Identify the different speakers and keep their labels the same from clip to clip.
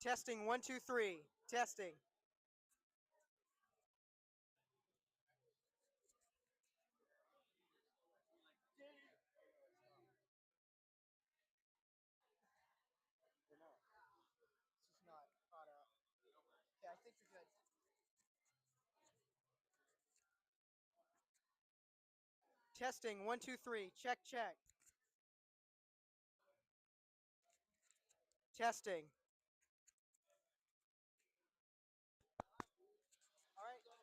Speaker 1: Testing 1, 2, 3. Testing.
Speaker 2: Or not? It's just not caught up. Okay, I think you're good.
Speaker 1: Testing 1, 2, 3. Check, check. Testing.
Speaker 2: All right.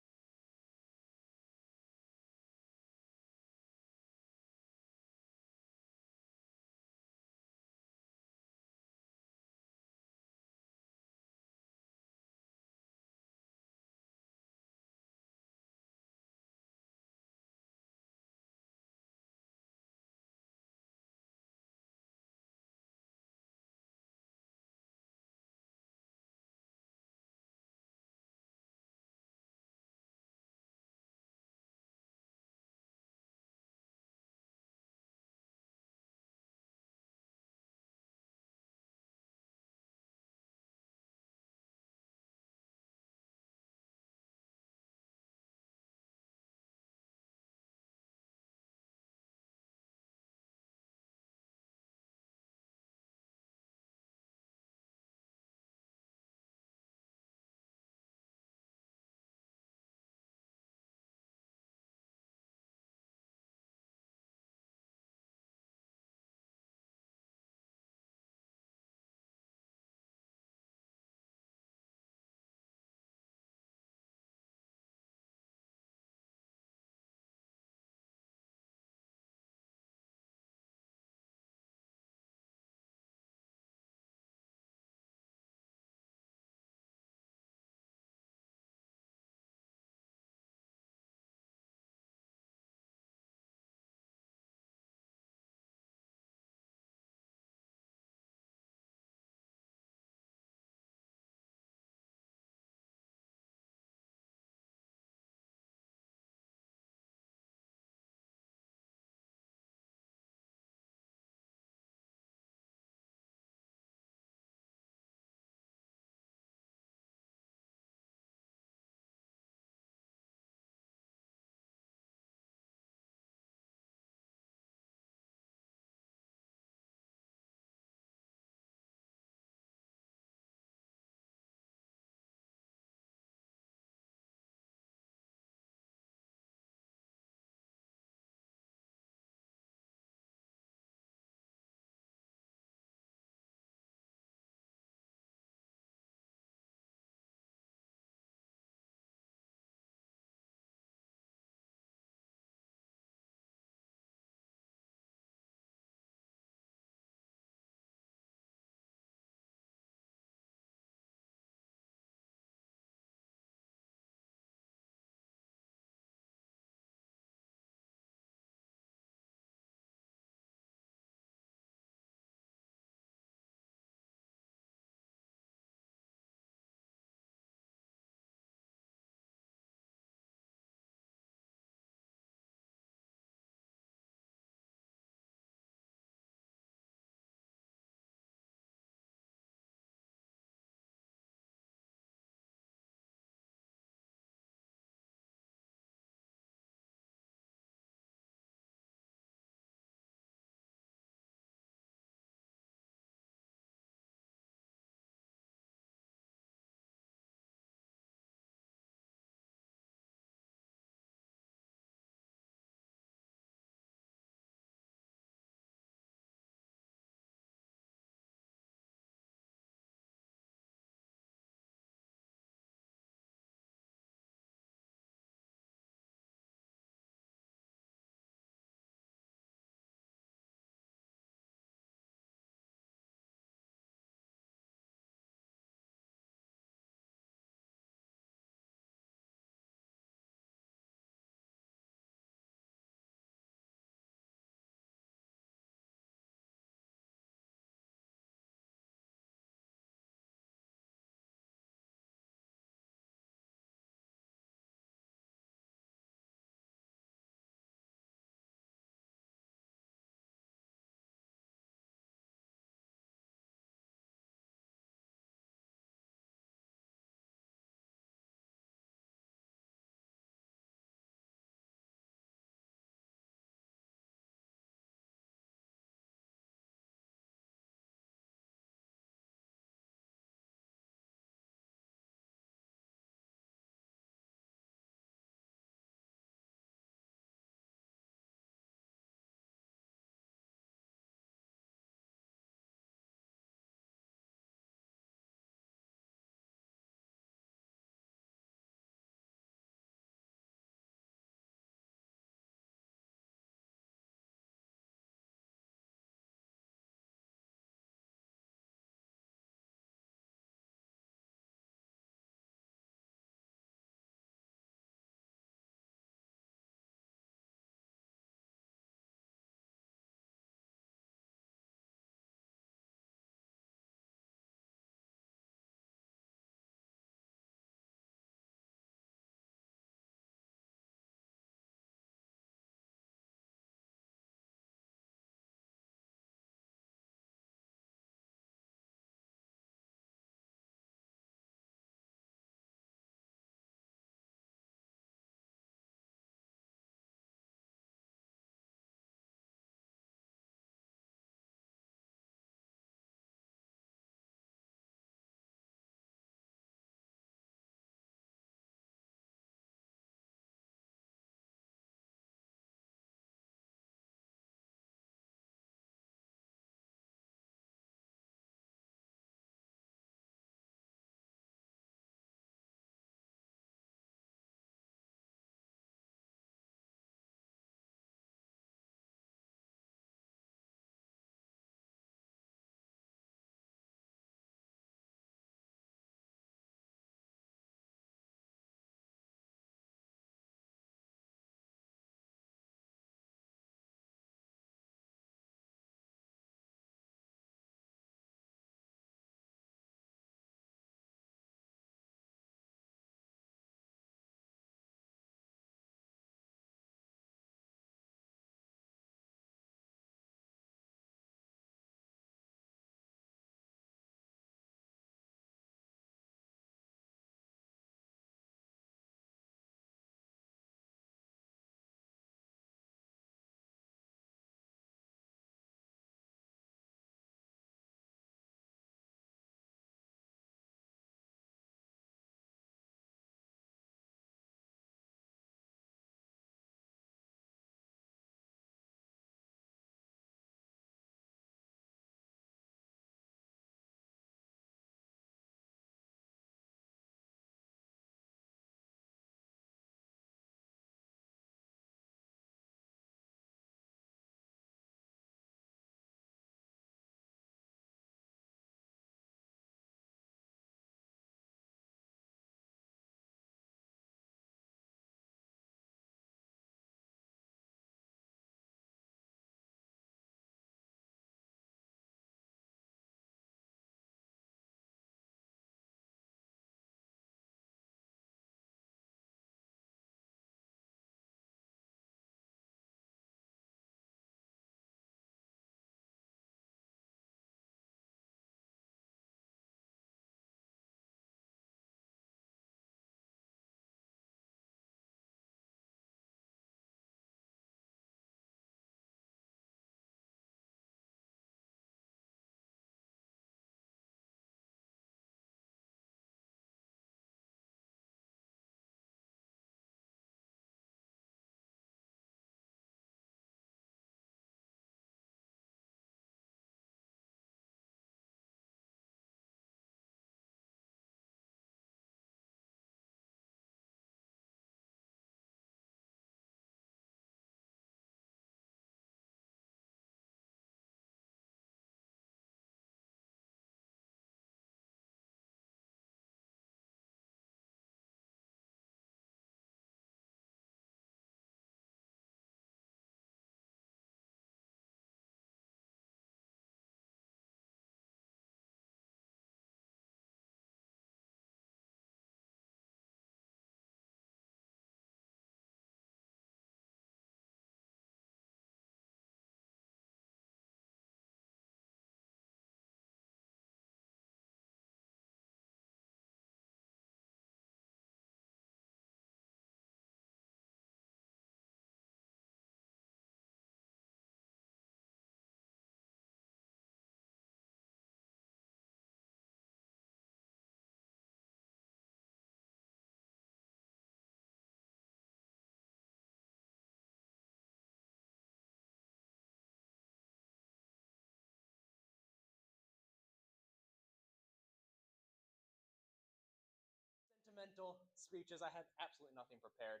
Speaker 3: monumental speeches. I had absolutely nothing prepared.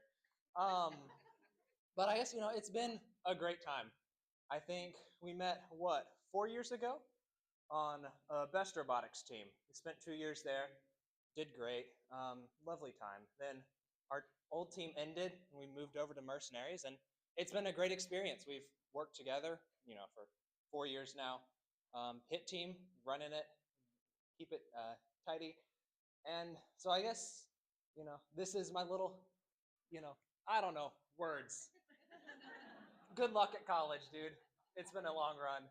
Speaker 3: But I guess, it's been a great time. I think we met, 4 years ago on Best Robotics team. We spent 2 years there, did great, lovely time. Then our old team ended and we moved over to Mercenaries, and it's been a great experience. We've worked together, for 4 years now. Hit team, running it, keep it tidy. And so I guess, this is my little, I don't know, words. Good luck at college, dude. It's been a long run.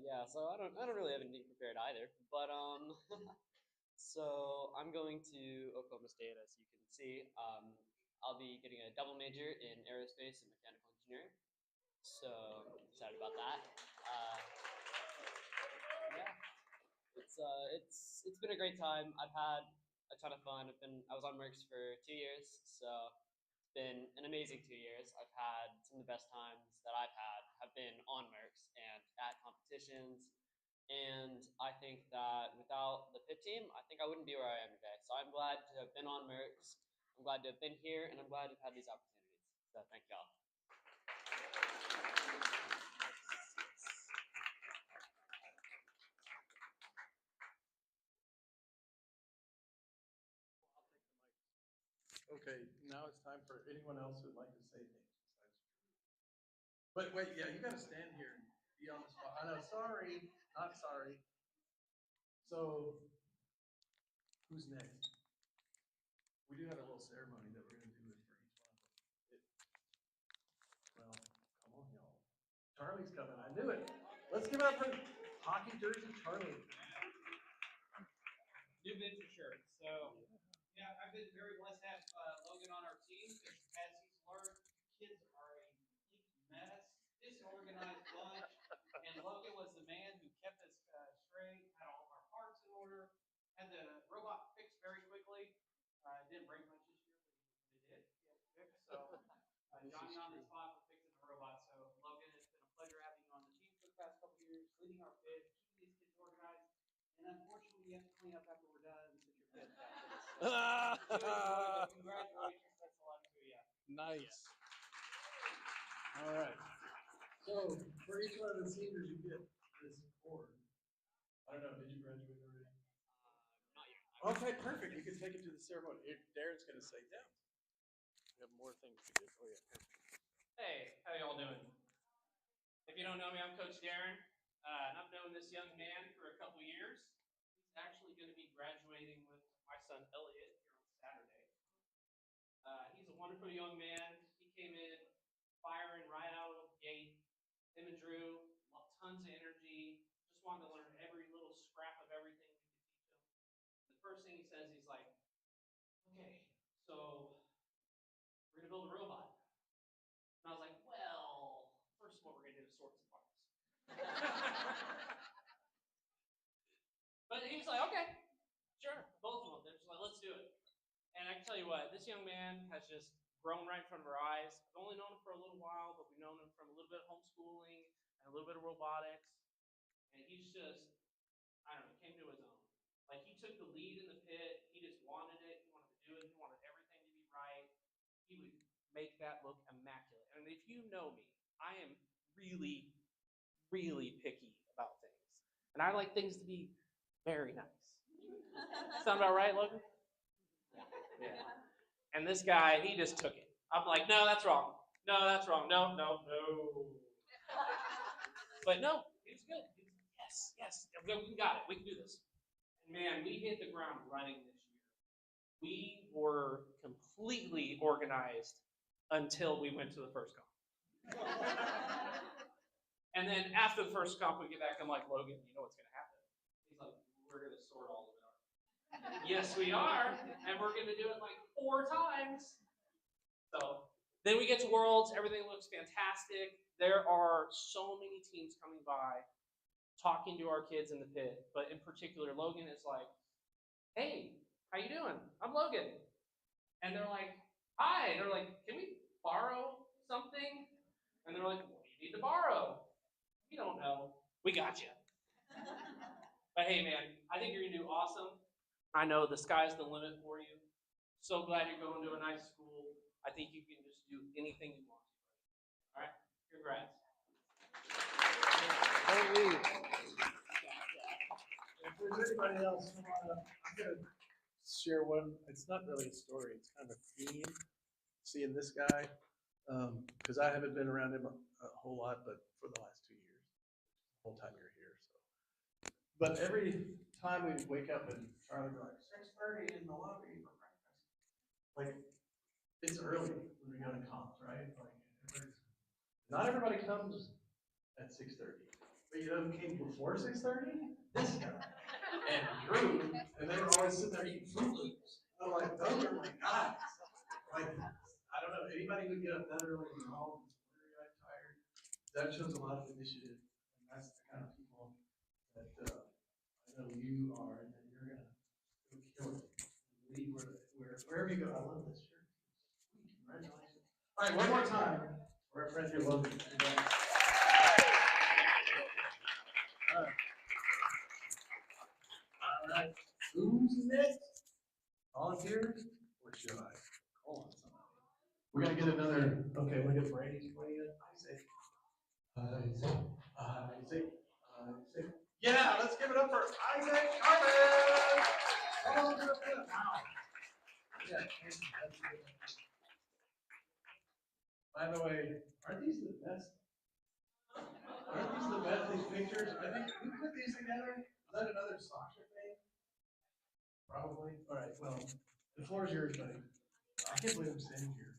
Speaker 4: Yeah, so I don't really have anything prepared either, but so I'm going to Oklahoma State, as you can see. I'll be getting a double major in aerospace and mechanical engineering. So excited about that. Yeah, it's been a great time. I've had a ton of fun. I was on Mercs for 2 years, so it's been an amazing 2 years. I've had some of the best times that I've had have been on Mercs and at competitions. And I think that without the pit team, I think I wouldn't be where I am today. So I'm glad to have been on Mercs. I'm glad to have been here, and I'm glad to have had these opportunities. So thank y'all.
Speaker 5: Okay, now it's time for anyone else who'd like to say things besides Drew. But wait, yeah, you gotta stand here and be on the spot. I know, sorry, not sorry. So, who's next? We do have a little ceremony that we're gonna do it for each one of them. Well, come on, y'all. Charlie's coming, I knew it. Let's give it up for hockey jersey Charlie.
Speaker 6: New venture shirt. So, yeah, I've been very blessed to have Logan on our team because, as he's learned, kids are a complete mess, disorganized bunch. And Logan was the man who kept us straight, had all of our parts in order, had the robot fixed very quickly. It didn't break much this year, but it did. He had it fixed. So, Johnny on the spot for fixing the robot. So, Logan, it's been a pleasure having you on the team for the past couple of years, leading our pit, keeping these kids organized. And unfortunately, we have to clean up after we're done since your pit got this. Congratulations. That's a lot to you.
Speaker 5: Nice. All right. So, for each one of the seniors, you get this cord. I don't know, did you graduate already?
Speaker 4: Not yet.
Speaker 5: Okay, perfect. You can take it to the ceremony. Darren's going to say things. We have more things to do. Oh, yeah.
Speaker 6: Hey, how y'all doing? If you don't know me, I'm Coach Darren, and I've known this young man for a couple years. He's actually going to be graduating with my son Elliot here on Saturday. He's a wonderful young man. He came in firing right out of the gate. Him and Drew, tons of energy. Just wanted to learn every little scrap of everything we could teach him. The first thing he says, he's like, "Okay, so we're gonna build a robot." And I was like, "Well, first of all, we're gonna do is sort some parts." But he was like, "Okay, sure, both of them." They're just like, "Let's do it." And I can tell you what, this young man has just grown right in front of our eyes. I've only known him for a little while, but we've known him from a little bit of homeschooling and a little bit of robotics. And he's just, I don't know, came to his own. Like, he took the lead in the pit. He just wanted it. He wanted to do it. He wanted everything to be right. He would make that look immaculate. And if you know me, I am really, really picky about things. And I like things to be very nice. Sound about right, Logan? Yeah. And this guy, he just took it. I'm like, "No, that's wrong. No, that's wrong. No, no, no." But no, he was good. He was like, yes, we got it. We can do this. And man, we hit the ground running this year. We were completely organized until we went to the first comp. And then after the first comp, we get back. I'm like, "Logan, you know what's going to happen?" He's like, "We're going to sort all of it out." Yes, we are. And we're going to do it like 4 times. So then we get to Worlds. Everything looks fantastic. There are so many teams coming by, talking to our kids in the pit. But in particular, Logan is like, "Hey, how you doing? I'm Logan." And they're like, "Hi." And they're like, "Can we borrow something?" And they're like, "What do you need to borrow?" We don't know. We got you. But hey, man, I think you're gonna do awesome. I know the sky's the limit for you. So glad you're going to a nice school. I think you can just do anything you want. All right, congrats.
Speaker 5: Don't leave. If there's anybody else, I'm gonna share one. It's not really a story. It's kind of a theme. Seeing this guy, because I haven't been around him a whole lot, but for the last 2 years, the whole time you're here. So, but every time we wake up and Charlie be like 6:30 in the lobby for breakfast, like it's early when we go to comps, right? Like not everybody comes at 6:30. But you know who came before 6:30? This guy. And Drew, and they were always sitting there eating Fruit Loops. I'm like, those are my guys. Like, I don't know, anybody who get up that early and all weary-eyed, tired, that shows a lot of initiative. And that's the kind of people that I know you are, and that you're gonna go kill it. Lead wherever you go. I love this shirt. Sweet, congratulations. All right, one more time for our friend here, Logan. All right. Who's next? Volunteers? Or should I call on somebody? We're gonna get another. Okay, we're gonna get Brady to play it. Isaac. Yeah, let's give it up for Isaac Carter. Come on, give it up. Wow. Yeah. By the way, aren't these the best? Aren't these the best? These pictures. I think who put these together? Is that another Sasha thing? Probably. All right. Well, the floor is yours, buddy. I can't believe I'm standing here.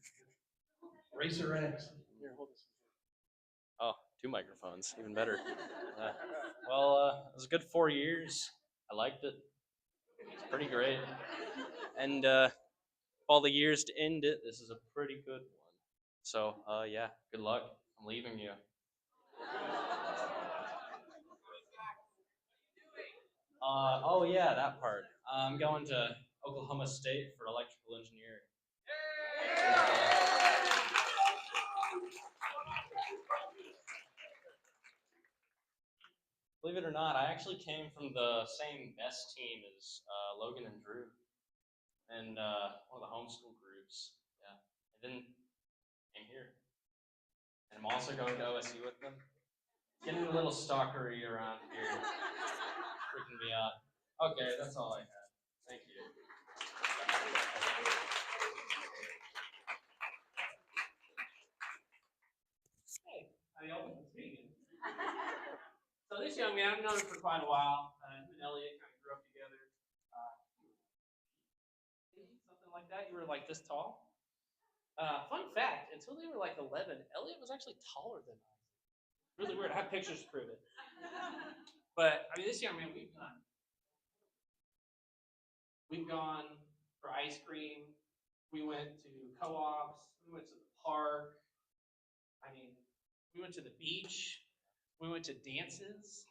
Speaker 5: Racer X. Here, hold this.
Speaker 7: Oh, 2 microphones, even better. It was a good 4 years. I liked it. It's pretty great. And all the years to end it, this is a pretty good one. So, yeah, good luck. I'm leaving you. Oh yeah, that part. I'm going to Oklahoma State for electrical engineering. Believe it or not, I actually came from the same best team as Logan and Drew, and one of the homeschool groups. Yeah, and then came here, and I'm also going to OSU with them. Getting a little stalkery around here, freaking me out. Okay, that's all I had. Thank you.
Speaker 6: Hey, how y'all doing? It's me again. So this young man, I've known him for quite a while. Him and Elliot kind of grew up together. Something like that. You were like this tall. Fun fact: until they were like 11, Elliot was actually taller than I. Really weird. I have pictures to prove it. But I mean, this young man, we've gone for ice cream. We went to co-ops. We went to the park. I mean, we went to the beach. We went to dances.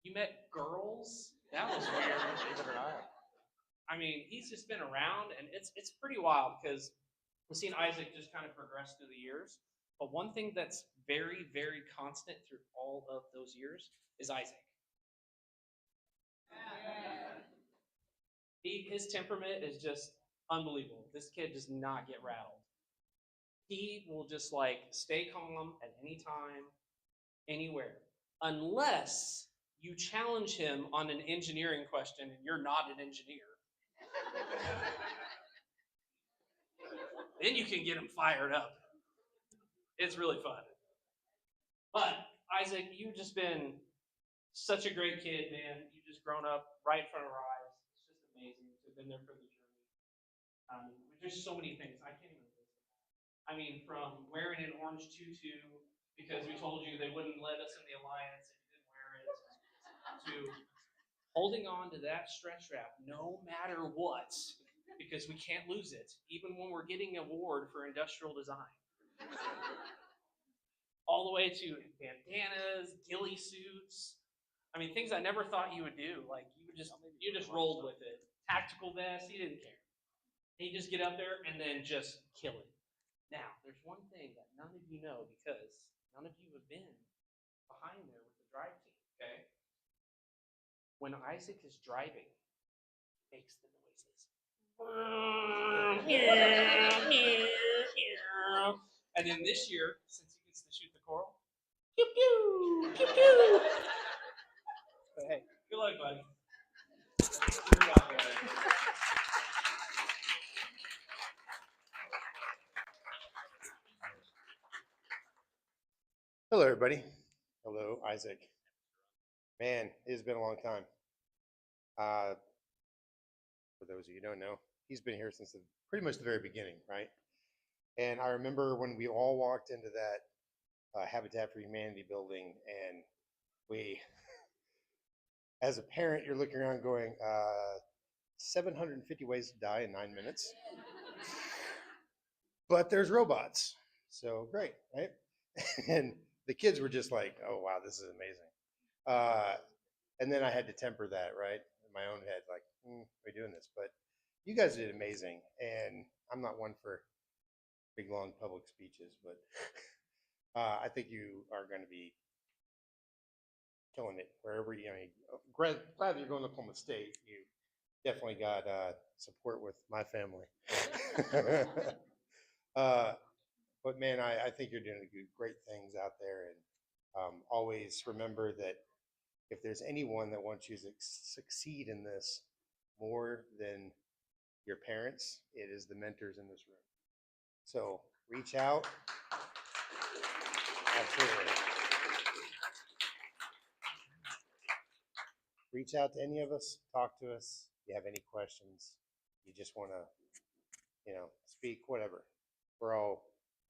Speaker 6: You met girls. That was weird.
Speaker 7: Believe it or not.
Speaker 6: I mean, he's just been around, and it's pretty wild because we've seen Isaac just kind of progress through the years. But one thing that's very, very constant through all of those years is Isaac. His temperament is just unbelievable. This kid does not get rattled. He will just like stay calm at any time, anywhere, unless you challenge him on an engineering question and you're not an engineer. Then you can get him fired up. It's really fun. But Isaac, you've just been such a great kid, man. You've just grown up right in front of our eyes. It's just amazing to have been there for the journey. There's so many things I can't even list. I mean, from wearing an orange tutu because we told you they wouldn't let us in the alliance if you didn't wear it, to holding on to that stretch wrap no matter what, because we can't lose it, even when we're getting an award for industrial design. All the way to bandanas, ghillie suits. I mean, things I never thought you would do. Like you just rolled with it. Tactical vest, he didn't care. He'd just get up there and then just kill it. Now, there's one thing that none of you know because none of you have been behind there with the drive team. Okay. When Isaac is driving, he makes the noises. And then this year, since he gets to shoot the coral, pew pew pew pew.
Speaker 2: Hey,
Speaker 6: Good luck, buddy. Good job, buddy.
Speaker 8: Hello, everybody. Hello, Isaac. Man, it has been a long time. For those of you who don't know, he's been here since pretty much the very beginning, right? And I remember when we all walked into that Habitat for Humanity building, and we, as a parent, you're looking around going, 750 ways to die in 9 minutes. But there's robots, so great, right? And the kids were just like, oh, wow, this is amazing. And then I had to temper that, right? In my own head, like, we're doing this. But you guys did amazing. And I'm not one for big, long public speeches, but I think you are going to be killing it wherever you, glad you're going to Oklahoma State. You definitely got support with my family. But man, I think you're doing great things out there. And always remember that if there's anyone that wants you to succeed in this more than your parents, it is the mentors in this room. So reach out. Absolutely. Reach out to any of us, talk to us. If you have any questions, you just want to, speak, whatever.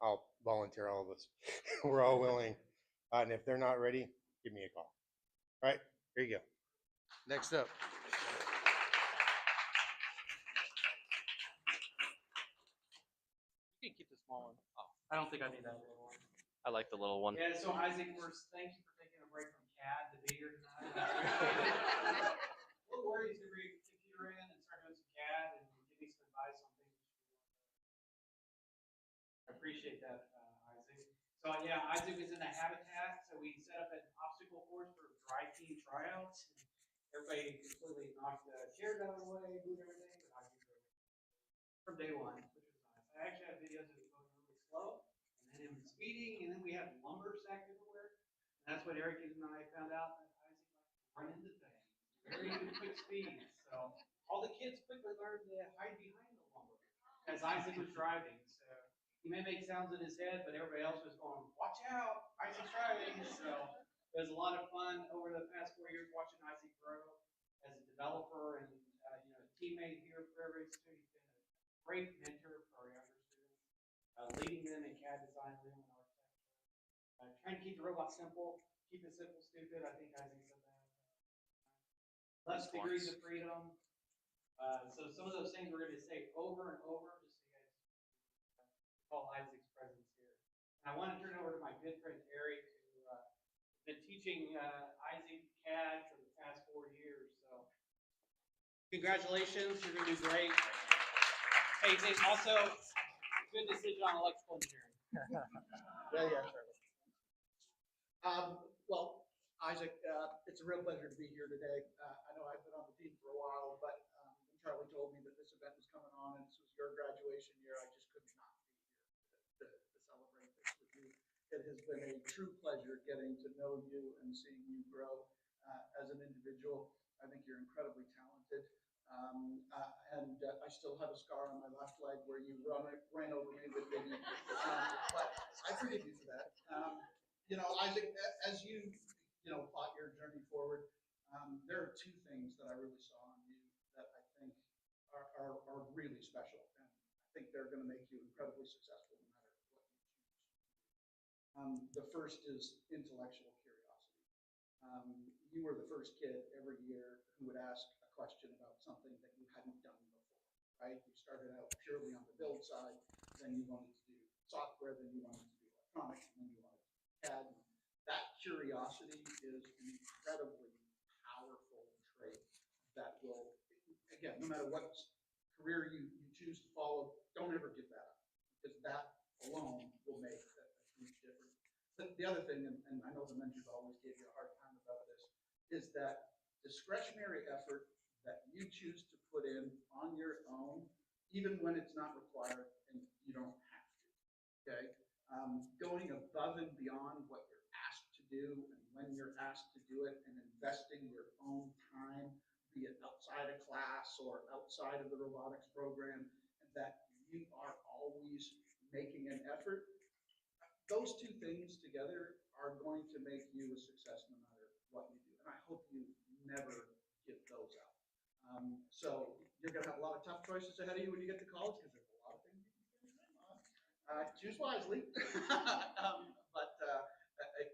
Speaker 8: I'll volunteer all of us. We're all willing. And if they're not ready, give me a call. All right, here you go. Next up.
Speaker 6: You can keep the small one. Oh, I don't think I need that little one.
Speaker 7: I like the little one.
Speaker 6: Yeah, so Isaac, first, thank you for taking a break from CAD to be here tonight. A little worried he's going to bring a computer in and start doing some CAD and give me some advice on things. I appreciate that, Isaac. So yeah, Isaac was in the Habitat, so we set up an obstacle course for drive team tryouts. Everybody completely knocked the chairs out of the way, moved everything, but Isaac drove from day one, which was nice. I actually have videos of it going really slow, and then him speeding, and then we had lumber sacked everywhere. And that's what Eric and I found out that Isaac liked to run into things, very quick speeds. So all the kids quickly learned to hide behind the lumber as Isaac was driving. So he may make sounds in his head, but everybody else was going, "Watch out, Isaac's driving." So it was a lot of fun over the past 4 years watching Isaac grow as a developer and a teammate here for every student. He's been a great mentor for our younger students, leading them in CAD design, and architecture. Trying to keep the robot simple, keep it simple, stupid. I think Isaac said that. Less degrees of freedom. So some of those things we're going to say over and over, just so you guys call Isaac's presence here. And I want to turn it over to my good friend Eric, who has been teaching Isaac CAD for the past 4 years. So congratulations, you're going to do great. Hey, also, good decision on electrical engineering.
Speaker 5: Yeah, sure. Well, Isaac, it's a real pleasure to be here today. I know I've been on the team for a while, but when Charlie told me that this event was coming on and this was your graduation year, I just could not be here to celebrate this with you. It has been a true pleasure getting to know you and seeing you grow as an individual. I think you're incredibly talented. And I still have a scar on my left leg where you ran over me with Biggie. But I forgive you for that. Isaac, as you plot your journey forward, there are two things that I really saw in you that I think are really special, and I think they're going to make you incredibly successful no matter what you choose. The first is intellectual curiosity. You were the first kid every year who would ask a question about something that you hadn't done before, right? You started out purely on the build side, then you wanted to do software, then you wanted to do electronics, and then you wanted to do CAD. That curiosity is an incredibly powerful trait that will, again, no matter what career you choose to follow, don't ever give that up, because that alone will make a huge difference. the other thing, and I know the mentors always give you a hard time about this, is that discretionary effort that you choose to put in on your own, even when it's not required and you don't have to. Okay, going above and beyond what you're asked to do and when you're asked to do it, and investing your own time, be it outside of class or outside of the robotics program, and that you are always making an effort. Those two things together are going to make you a success no matter what you do. And I hope you never give those up. So you're going to have a lot of tough choices ahead of you when you get to college because there's a lot of things you can spend your time on. Choose wisely. But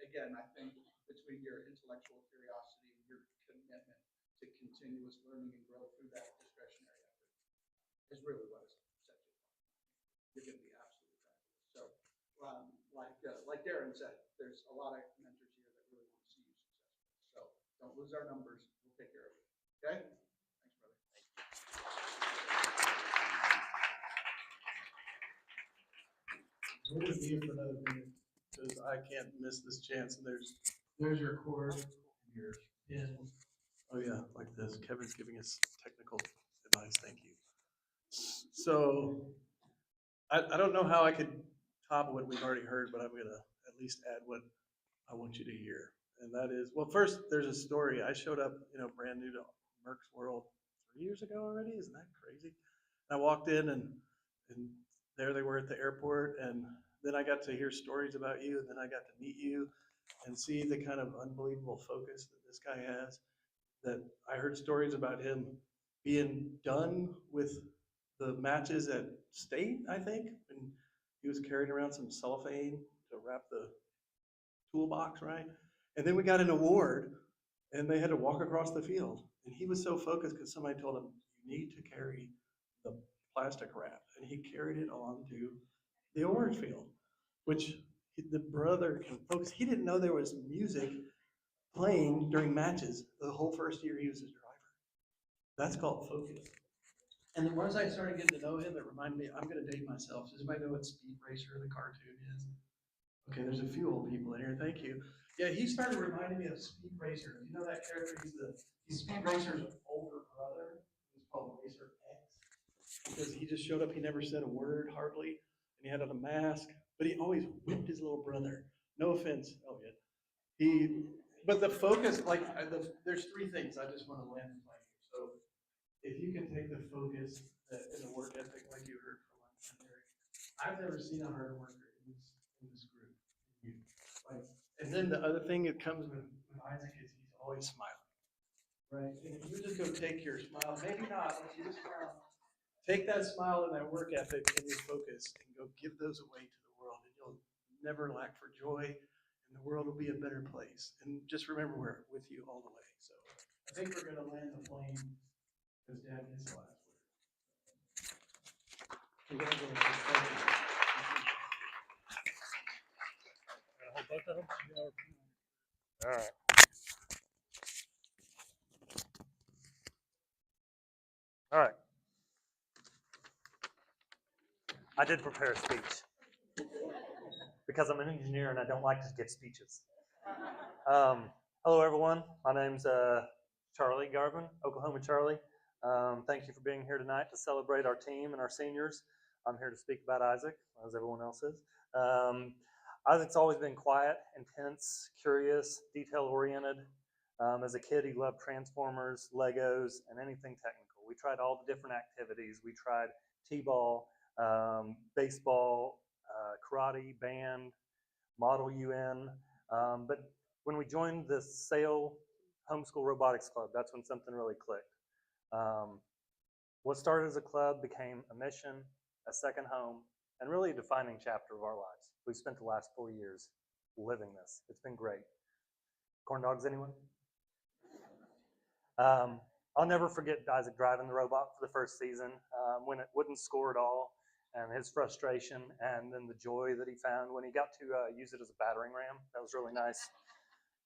Speaker 5: again, I think between your intellectual curiosity and your commitment to continuous learning and growth through that discretionary effort is really what has set you apart. You're going to be absolutely fabulous. So, like Darren said, there's a lot of mentors here that really want to see you successful. So don't lose our numbers. We'll take care of you. Okay? Thanks, brother. We're gonna be here for another minute because I can't miss this chance. And there's your cord and your pin. Oh yeah, like this. Kevin's giving us technical advice. Thank you. So I don't know how I could top what we've already heard, but I'm gonna at least add what I want you to hear. And that is, well, first there's a story. I showed up, brand new to Merck's World 3 years ago already. Isn't that crazy? I walked in and there they were at the airport, and then I got to hear stories about you, and then I got to meet you and see the kind of unbelievable focus that this guy has. That I heard stories about him being done with the matches at state, I think, and he was carrying around some cellophane to wrap the toolbox, right? And then we got an award, and they had to walk across the field. And he was so focused because somebody told him, you need to carry the plastic wrap. And he carried it on to the award field, which the brother can focus. He didn't know there was music playing during matches the whole first year he was a driver. That's called focus. And then once I started getting to know him, it reminded me, I'm going to date myself. Does anybody know what Speed Racer, the cartoon, is? Okay, there's a few old people in here. Thank you. Yeah, he started reminding me of Speed Racer. You know that character? He's Speed Racer's older brother. He's called Racer X because he just showed up. He never said a word hardly, and he had on a mask. But he always whipped his little brother. No offense, Elliot. But the focus, there's three things I just want to land with you. So if you can take the focus and the work ethic like you heard from Larry, I've never seen a harder worker in this group. And then the other thing that comes with Isaac is he's always smiling, right? And if you just go take your smile, maybe not, but you just smile, take that smile and that work ethic and your focus and go give those away to the world, and you'll never lack for joy, and the world will be a better place. And just remember, we're with you all the way. So I think we're going to land the plane because Dad gets the last word. Congratulations. Thank you.
Speaker 9: Both of them? All right. All right. I did prepare a speech because I'm an engineer and I don't like to give speeches. Hello, everyone. My name's Charlie Garvin, Oklahoma Charlie. Thank you for being here tonight to celebrate our team and our seniors. I'm here to speak about Isaac, as everyone else is. Isaac's always been quiet, intense, curious, detail-oriented. As a kid, he loved Transformers, Legos, and anything technical. We tried all the different activities. We tried T-ball, baseball, karate, band, Model UN. But when we joined the SAIL Homeschool Robotics Club, that's when something really clicked. What started as a club became a mission, a second home, and really a defining chapter of our lives. We've spent the last 4 years living this. It's been great. Corn dogs, anyone? I'll never forget Isaac driving the robot for the first season when it wouldn't score at all, and his frustration, and then the joy that he found when he got to use it as a battering ram. That was really nice.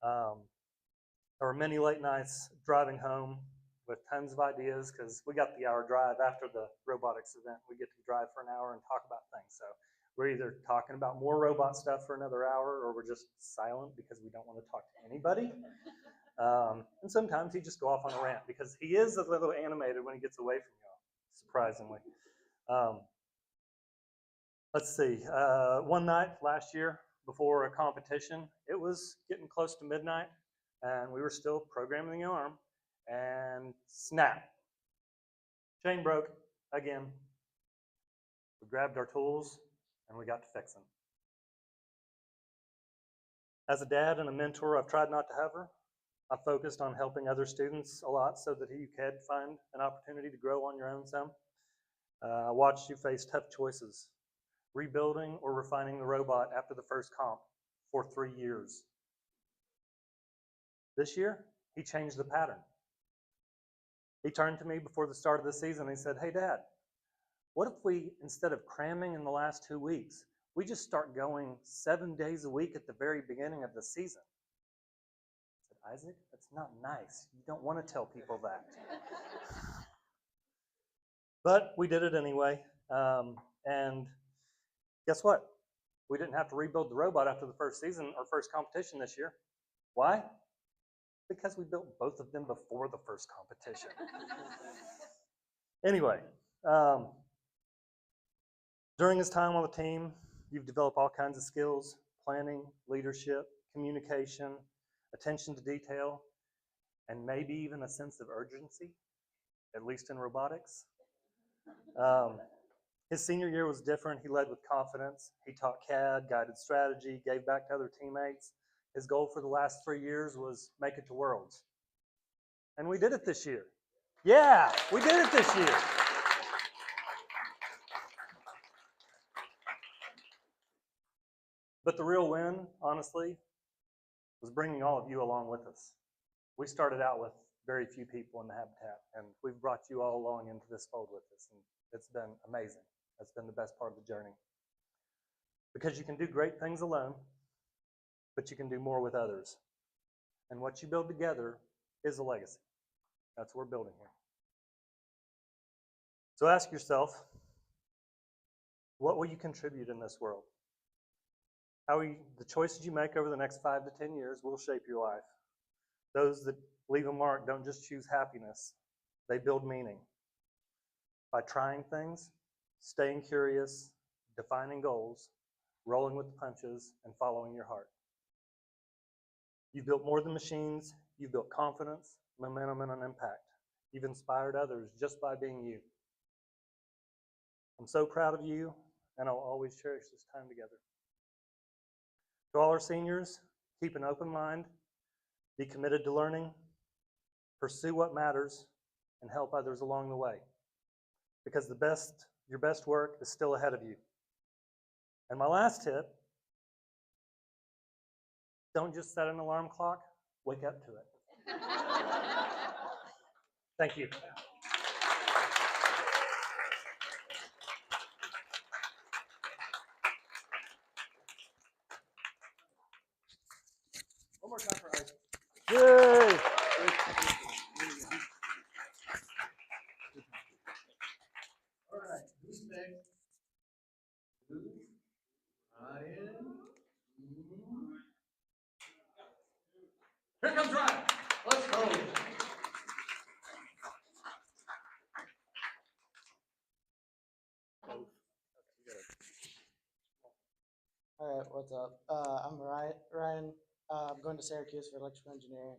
Speaker 9: There were many late nights driving home with tons of ideas because we got the hour drive after the robotics event. We get to drive for an hour and talk about things. So We're either talking about more robot stuff for another hour, or we're just silent because we don't want to talk to anybody. And sometimes he just go off on a rant because he is a little animated when he gets away from y'all, surprisingly. Let's see. One night last year before a competition, it was getting close to midnight, and we were still programming the arm, and snap. Chain broke again. We grabbed our tools, and we got to fixing. As a dad and a mentor, I've tried not to hover. I focused on helping other students a lot so that you could find an opportunity to grow on your own some. I watched you face tough choices, rebuilding or refining the robot after the first comp for 3 years. This year, he changed the pattern. He turned to me before the start of the season and he said, "Hey, Dad, what if we, instead of cramming in the last 2 weeks, we just start going 7 days a week at the very beginning of the season?" I said, "Isaac, that's not nice. You don't want to tell people that." But we did it anyway. And guess what? We didn't have to rebuild the robot after the first season or first competition this year. Why? Because we built both of them before the first competition. Anyway, during his time on the team, you've developed all kinds of skills: planning, leadership, communication, attention to detail, and maybe even a sense of urgency, at least in robotics. His senior year was different. He led with confidence. He taught CAD, guided strategy, gave back to other teammates. His goal for the last 3 years was make it to Worlds. And we did it this year. Yeah, we did it this year. But the real win, honestly, was bringing all of you along with us. We started out with very few people in the habitat, and we've brought you all along into this fold with us, and it's been amazing. That's been the best part of the journey. Because you can do great things alone, but you can do more with others. And what you build together is a legacy. That's what we're building here. So ask yourself, what will you contribute in this world? The choices you make over the next 5 to 10 years will shape your life. Those that leave a mark don't just choose happiness, they build meaning. By trying things, staying curious, defining goals, rolling with the punches, and following your heart. You've built more than machines. You've built confidence, momentum, and an impact. You've inspired others just by being you. I'm so proud of you, and I'll always cherish this time together. To all our seniors, keep an open mind, be committed to learning, pursue what matters, and help others along the way. Because your best work is still ahead of you. And my last tip, don't just set an alarm clock, wake up to it. Thank you.
Speaker 5: One more time for Isaac.
Speaker 9: Yay!
Speaker 5: All right, who's next? Ryan. Here comes Ryan. Let's go.
Speaker 2: All right, what's up? I'm Ryan. I'm going to Syracuse for electrical engineering.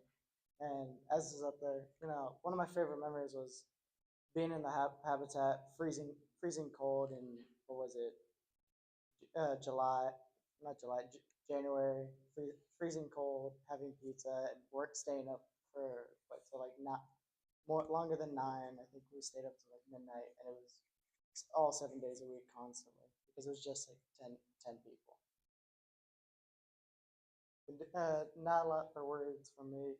Speaker 2: And as is up there, one of my favorite memories was being in the habitat, freezing cold in, what was it, January, freezing cold, having pizza, and staying up for not more longer than 9. I think we stayed up to like midnight, and it was all 7 days a week constantly because it was just like 10 people. Not a lot for words from me,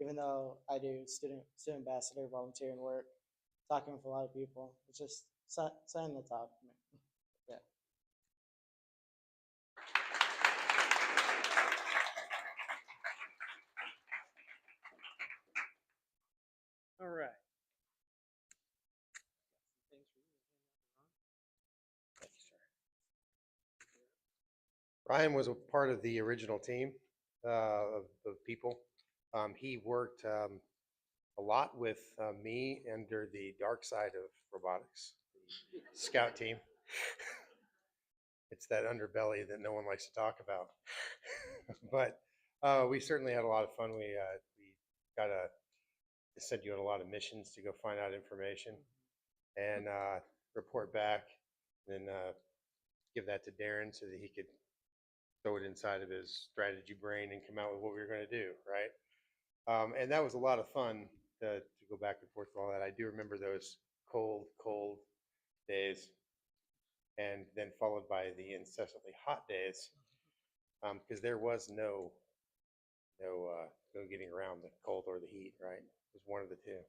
Speaker 2: even though I do student ambassador volunteering work, talking with a lot of people. It's just saying the talk to me. Yeah.
Speaker 6: All right.
Speaker 8: Ryan was a part of the original team of people. He worked a lot with me under the dark side of robotics, the scout team. It's that underbelly that no one likes to talk about. But we certainly had a lot of fun. We got to send you on a lot of missions to go find out information and report back, and then give that to Darren so that he could throw it inside of his strategy brain and come out with what we were going to do, right? And that was a lot of fun to go back and forth with all that. I do remember those cold days, and then followed by the incessantly hot days, because there was no getting around the cold or the heat, right? It was one of the two.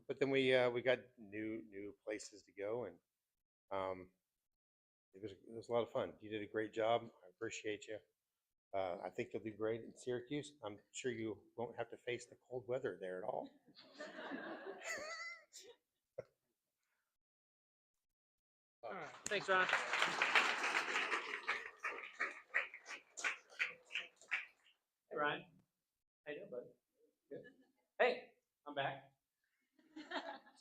Speaker 8: But then we got new places to go, and it was a lot of fun. You did a great job. I appreciate you. I think you'll do great in Syracuse. I'm sure you won't have to face the cold weather there at all.
Speaker 6: All right. Thanks, Ron. Hey, Ryan. How you doing, bud? Good. Hey, I'm back.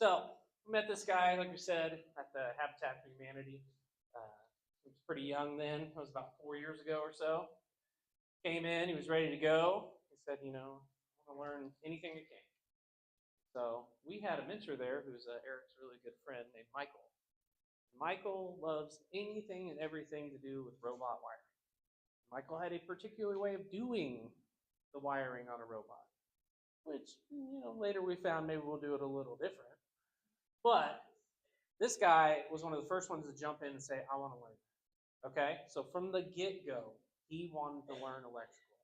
Speaker 6: So, we met this guy, like we said, at the Habitat for Humanity. He was pretty young then. It was about 4 years ago or so. Came in, he was ready to go. He said, I want to learn anything I can. So, we had a mentor there who's Eric's really good friend named Michael. Michael loves anything and everything to do with robot wiring. Michael had a particular way of doing the wiring on a robot, which, later we found maybe we'll do it a little different. But this guy was one of the first ones to jump in and say, I want to learn. Okay? So from the get-go, he wanted to learn electrical.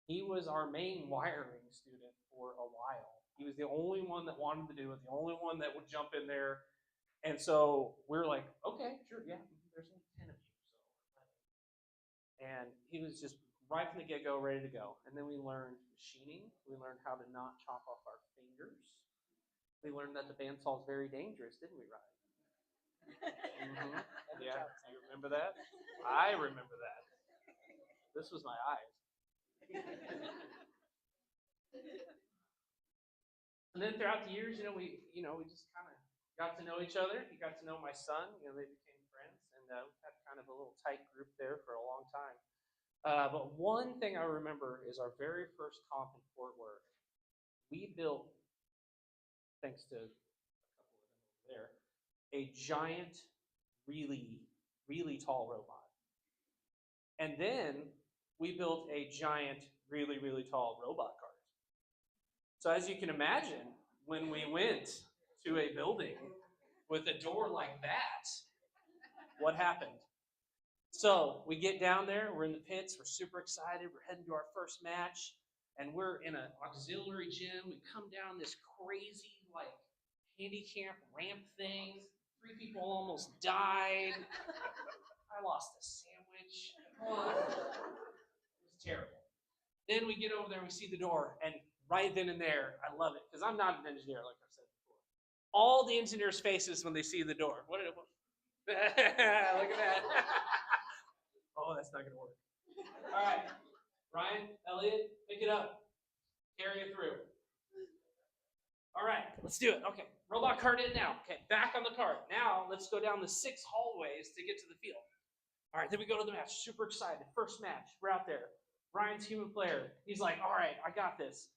Speaker 6: He was our main wiring student for a while. He was the only one that wanted to do it, the only one that would jump in there. And so we're like, okay, sure, yeah, there's only 10 of you. And he was just right from the get-go ready to go. And then we learned machining. We learned how to not chop off our fingers. We learned that the bandsaw is very dangerous, didn't we, Ryan? Mm-hmm. Yeah, you remember that? I remember that. This was my eyes. And then throughout the years, we just kind of got to know each other. He got to know my son. They became friends, and we had kind of a little tight group there for a long time. But one thing I remember is our very first comp in Fort Worth. We built, thanks to a couple of them over there, a giant, really, really tall robot. And then we built a giant, really, really tall robot cart. So as you can imagine, when we went to a building with a door like that, what happened? So we get down there, we're in the pits, we're super excited, we're heading to our first match, and we're in an auxiliary gym. We come down this crazy, handicap ramp thing. 3 people almost died. I lost a sandwich. Oh, it was terrible. Then we get over there and we see the door, and right then and there, I love it, because I'm not an engineer, like I've said before. All the engineers' faces when they see the door. What did it look? Look at that. Oh, that's not gonna work. All right, Ryan, Elliot, pick it up. Carry it through. All right, let's do it. Okay, robot cart in now. Okay, back on the cart. Now let's go down the 6 hallways to get to the field. All right, then we go to the match. Super excited. First match. We're out there. Ryan's human player. He's like, all right, I got this.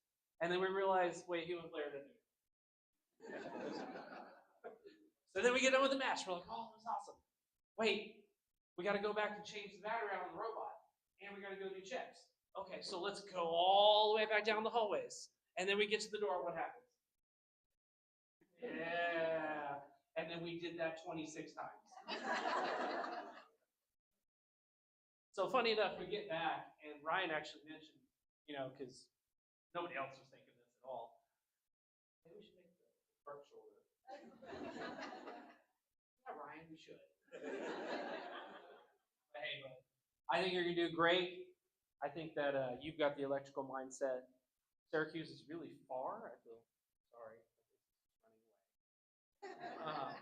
Speaker 6: And then we realize, wait, human player didn't do it. So then we get done with the match. We're like, oh, that was awesome. Wait, we got to go back and change the battery out on the robot. And we got to go do checks. Okay, so let's go all the way back down the hallways. And then we get to the door. What happens? Yeah. And then we did that 26 times. So funny enough, we get back, and Ryan actually mentioned, because nobody else was thinking this at all. Maybe we should make the front shoulder. Yeah, Ryan, we should. But hey, I think you're going to do great. I think that you've got the electrical mindset. Syracuse is really far. I feel sorry. It's running away.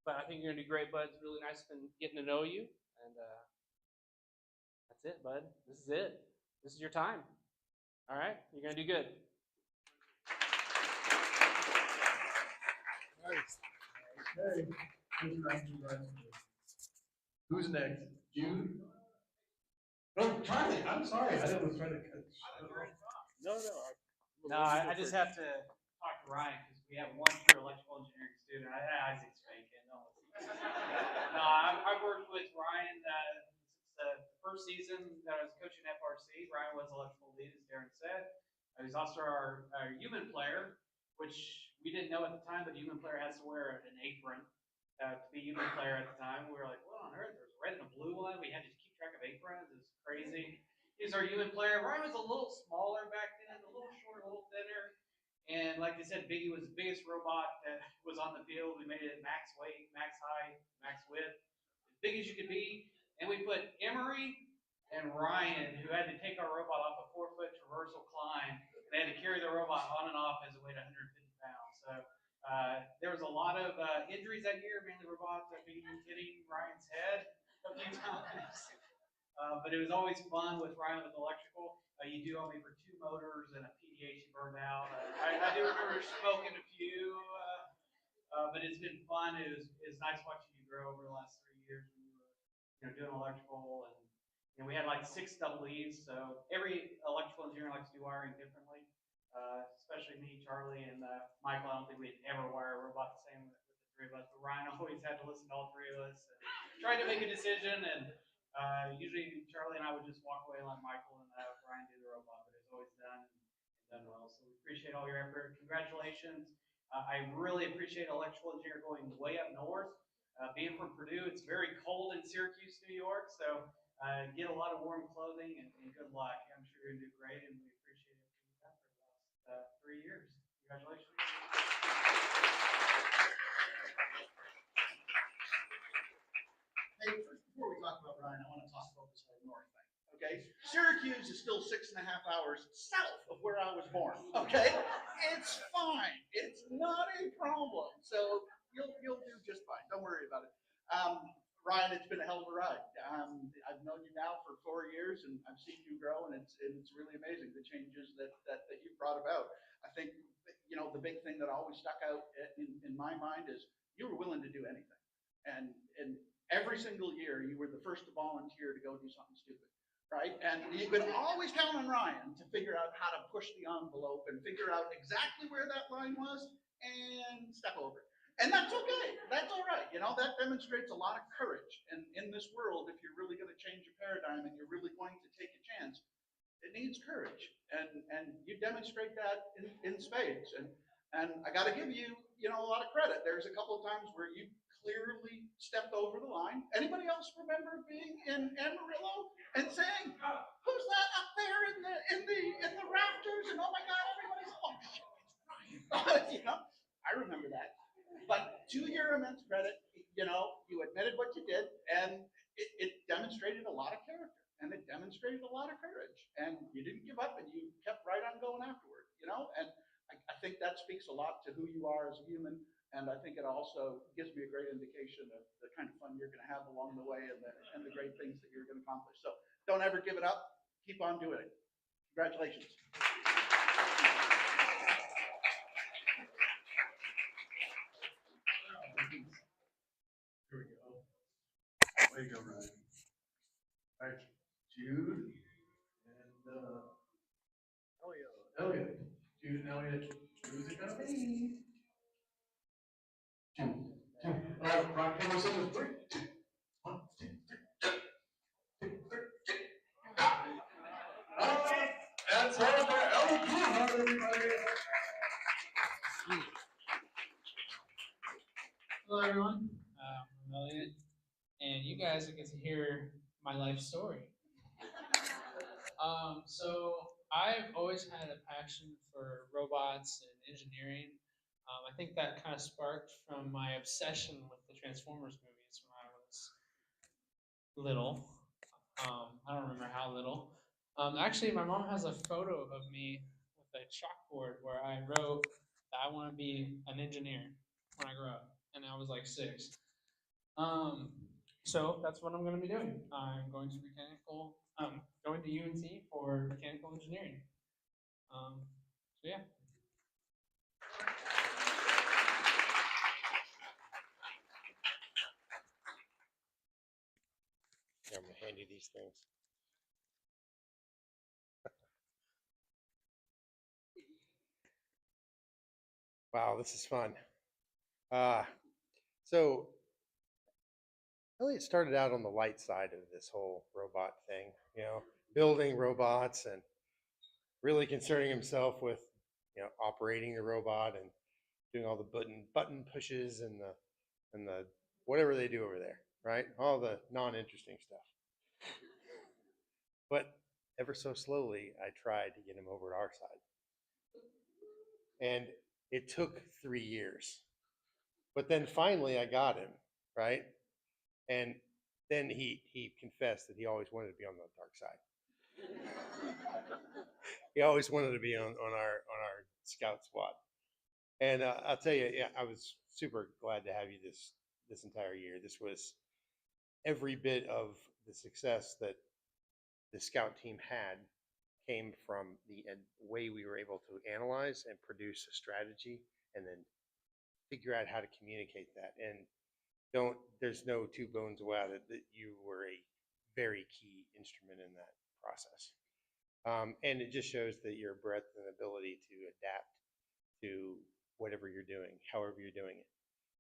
Speaker 6: But I think you're going to do great, bud. It's really nice been getting to know you. And That's it, bud. This is it. This is your time. All right? You're going to do good.
Speaker 5: Okay. Who's next? Jude? No, Charlie. I'm sorry. I was trying to cut.
Speaker 6: No, I just have to talk to Ryan because we have one true electrical engineering student. Isaac's faking. No, I've worked with Ryan since the first season that I was coaching FRC. Ryan was electrical lead, as Darren said. He's also our human player, which we didn't know at the time, but the human player has to wear an apron to be human player at the time. We were like, what on earth? There's a red and a blue one. We had to keep track of aprons. It was crazy. He's our human player. Ryan was a little smaller back then, a little shorter, a little thinner. And like I said, Biggie was the biggest robot that was on the field. We made it max weight, max height, max width, as big as you could be. And we put Emery and Ryan, who had to take our robot off a 4-foot traversal climb. And they had to carry the robot on and off as it weighed 150 pounds. So there was a lot of injuries that year, mainly robots hitting Ryan's head a few times. But it was always fun with Ryan with electrical. You do owe me for 2 motors and a PDA she burned out. I do remember smoking a few, but it's been fun. It was nice watching you grow over the last 3 years when you were doing electrical. And we had like 6 double E's, so every electrical engineer likes to do wiring differently, especially me, Charlie, and Michael. I don't think we'd ever wire a robot the same with the 3 of us, but Ryan always had to listen to all 3 of us and try to make a decision. And usually Charlie and I would just walk away and let Michael and Ryan do the robot, but it's always done and done well. So we appreciate all your effort. Congratulations. I really appreciate electrical engineer going way up north. Being from Purdue, it's very cold in Syracuse, New York, so get a lot of warm clothing and good luck. I'm sure you're going to do great, and we appreciate everything you've done for the last 3 years. Congratulations.
Speaker 5: Hey, first, before we talk about Ryan, I want to talk about this whole north thing. Okay, Syracuse is still 6.5 hours south of where I was born. Okay, it's fine. It's not a problem. So you'll do just fine. Don't worry about it. Ryan, it's been a hell of a ride. I've known you now for 4 years, and I've seen you grow, and it's really amazing the changes that you've brought about. I think the big thing that always stuck out in my mind is you were willing to do anything, and every single year you were the first to volunteer to go do something stupid. Right? And you could always count on Ryan to figure out how to push the envelope and figure out exactly where that line was and step over it. And that's okay. That's all right. That demonstrates a lot of courage. And in this world, if you're really going to change a paradigm and you're really going to take a chance, it needs courage. And you demonstrate that in spades. And I got to give you, a lot of credit. There's a couple of times where you clearly stepped over the line. Anybody else remember being in Amarillo and saying, "Who's that up there in the rafters?" And oh my God, everybody's shit, it's Ryan. I remember that. But to your immense credit, you admitted what you did, and it demonstrated a lot of character, and it demonstrated a lot of courage, and you didn't give up, and you kept right on going afterward. And I think that speaks a lot to who you are as a human. And I think it also gives me a great indication of the kind of fun you're going to have along the way and the great things that you're going to accomplish. So don't ever give it up. Keep on doing it. Congratulations. Here we go. Way to go, Ryan. All right, Jude and Elliot. Jude and Elliot. Who's it going to be? All right, rock, paper, scissors, 3, 2, 1, 2, 3, 2, 3. All right, that's all for Elliot, everybody.
Speaker 10: Hello, everyone. I'm Elliot, and you guys get to hear my life story. So I've always had a passion for robots and engineering. I think that kind of sparked from my obsession with the Transformers movies when I was little. I don't remember how little. Actually, my mom has a photo of me with a chalkboard where I wrote that I want to be an engineer when I grow up, and I was like 6. So that's what I'm going to be doing. I'm going to going to UNC for mechanical engineering. So yeah.
Speaker 8: Yeah, I'm gonna hand you these things. Wow, this is fun. So Elliot started out on the light side of this whole robot thing, building robots and really concerning himself with, operating the robot and doing all the button pushes and the whatever they do over there, right? All the non-interesting stuff. But ever so slowly, I tried to get him over to our side. And it took 3 years. But then finally I got him, right? And then he confessed that he always wanted to be on the dark side. He always wanted to be on our scout squad. And I'll tell you, yeah, I was super glad to have you this entire year. This was every bit of the success that the scout team had came from the way we were able to analyze and produce a strategy and then figure out how to communicate that. And there's no two bones about it that you were a very key instrument in that process. And it just shows that your breadth and ability to adapt to whatever you're doing, however you're doing it.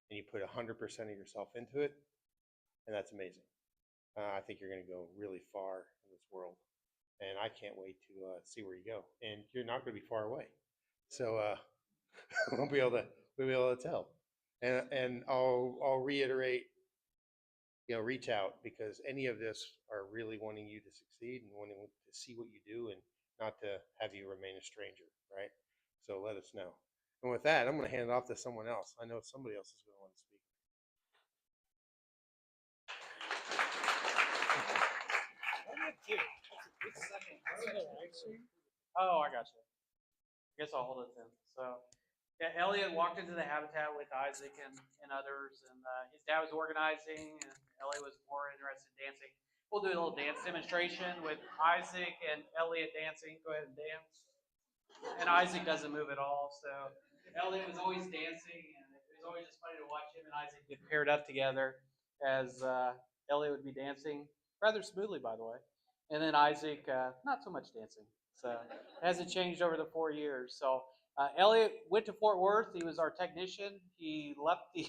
Speaker 8: And you put 100% of yourself into it, and that's amazing. I think you're going to go really far in this world, and I can't wait to see where you go. And you're not going to be far away, so we'll be able to tell. And I'll reiterate, reach out, because any of this are really wanting you to succeed and wanting to see what you do and not to have you remain a stranger, right? So let us know. And with that, I'm going to hand it off to someone else. I know somebody else is going to want to speak.
Speaker 6: Oh, I got you. I guess I'll hold it then. So, yeah, Elliot walked into the habitat with Isaac and others, and his dad was organizing, and Elliot was more interested in dancing. We'll do a little dance demonstration with Isaac and Elliot dancing. Go ahead and dance. And Isaac doesn't move at all, so Elliot was always dancing, and it was always just funny to watch him and Isaac get paired up together as Elliot would be dancing rather smoothly, by the way, and then Isaac not so much dancing. So it hasn't changed over the 4 years. So Elliot went to Fort Worth. He was our technician. He left the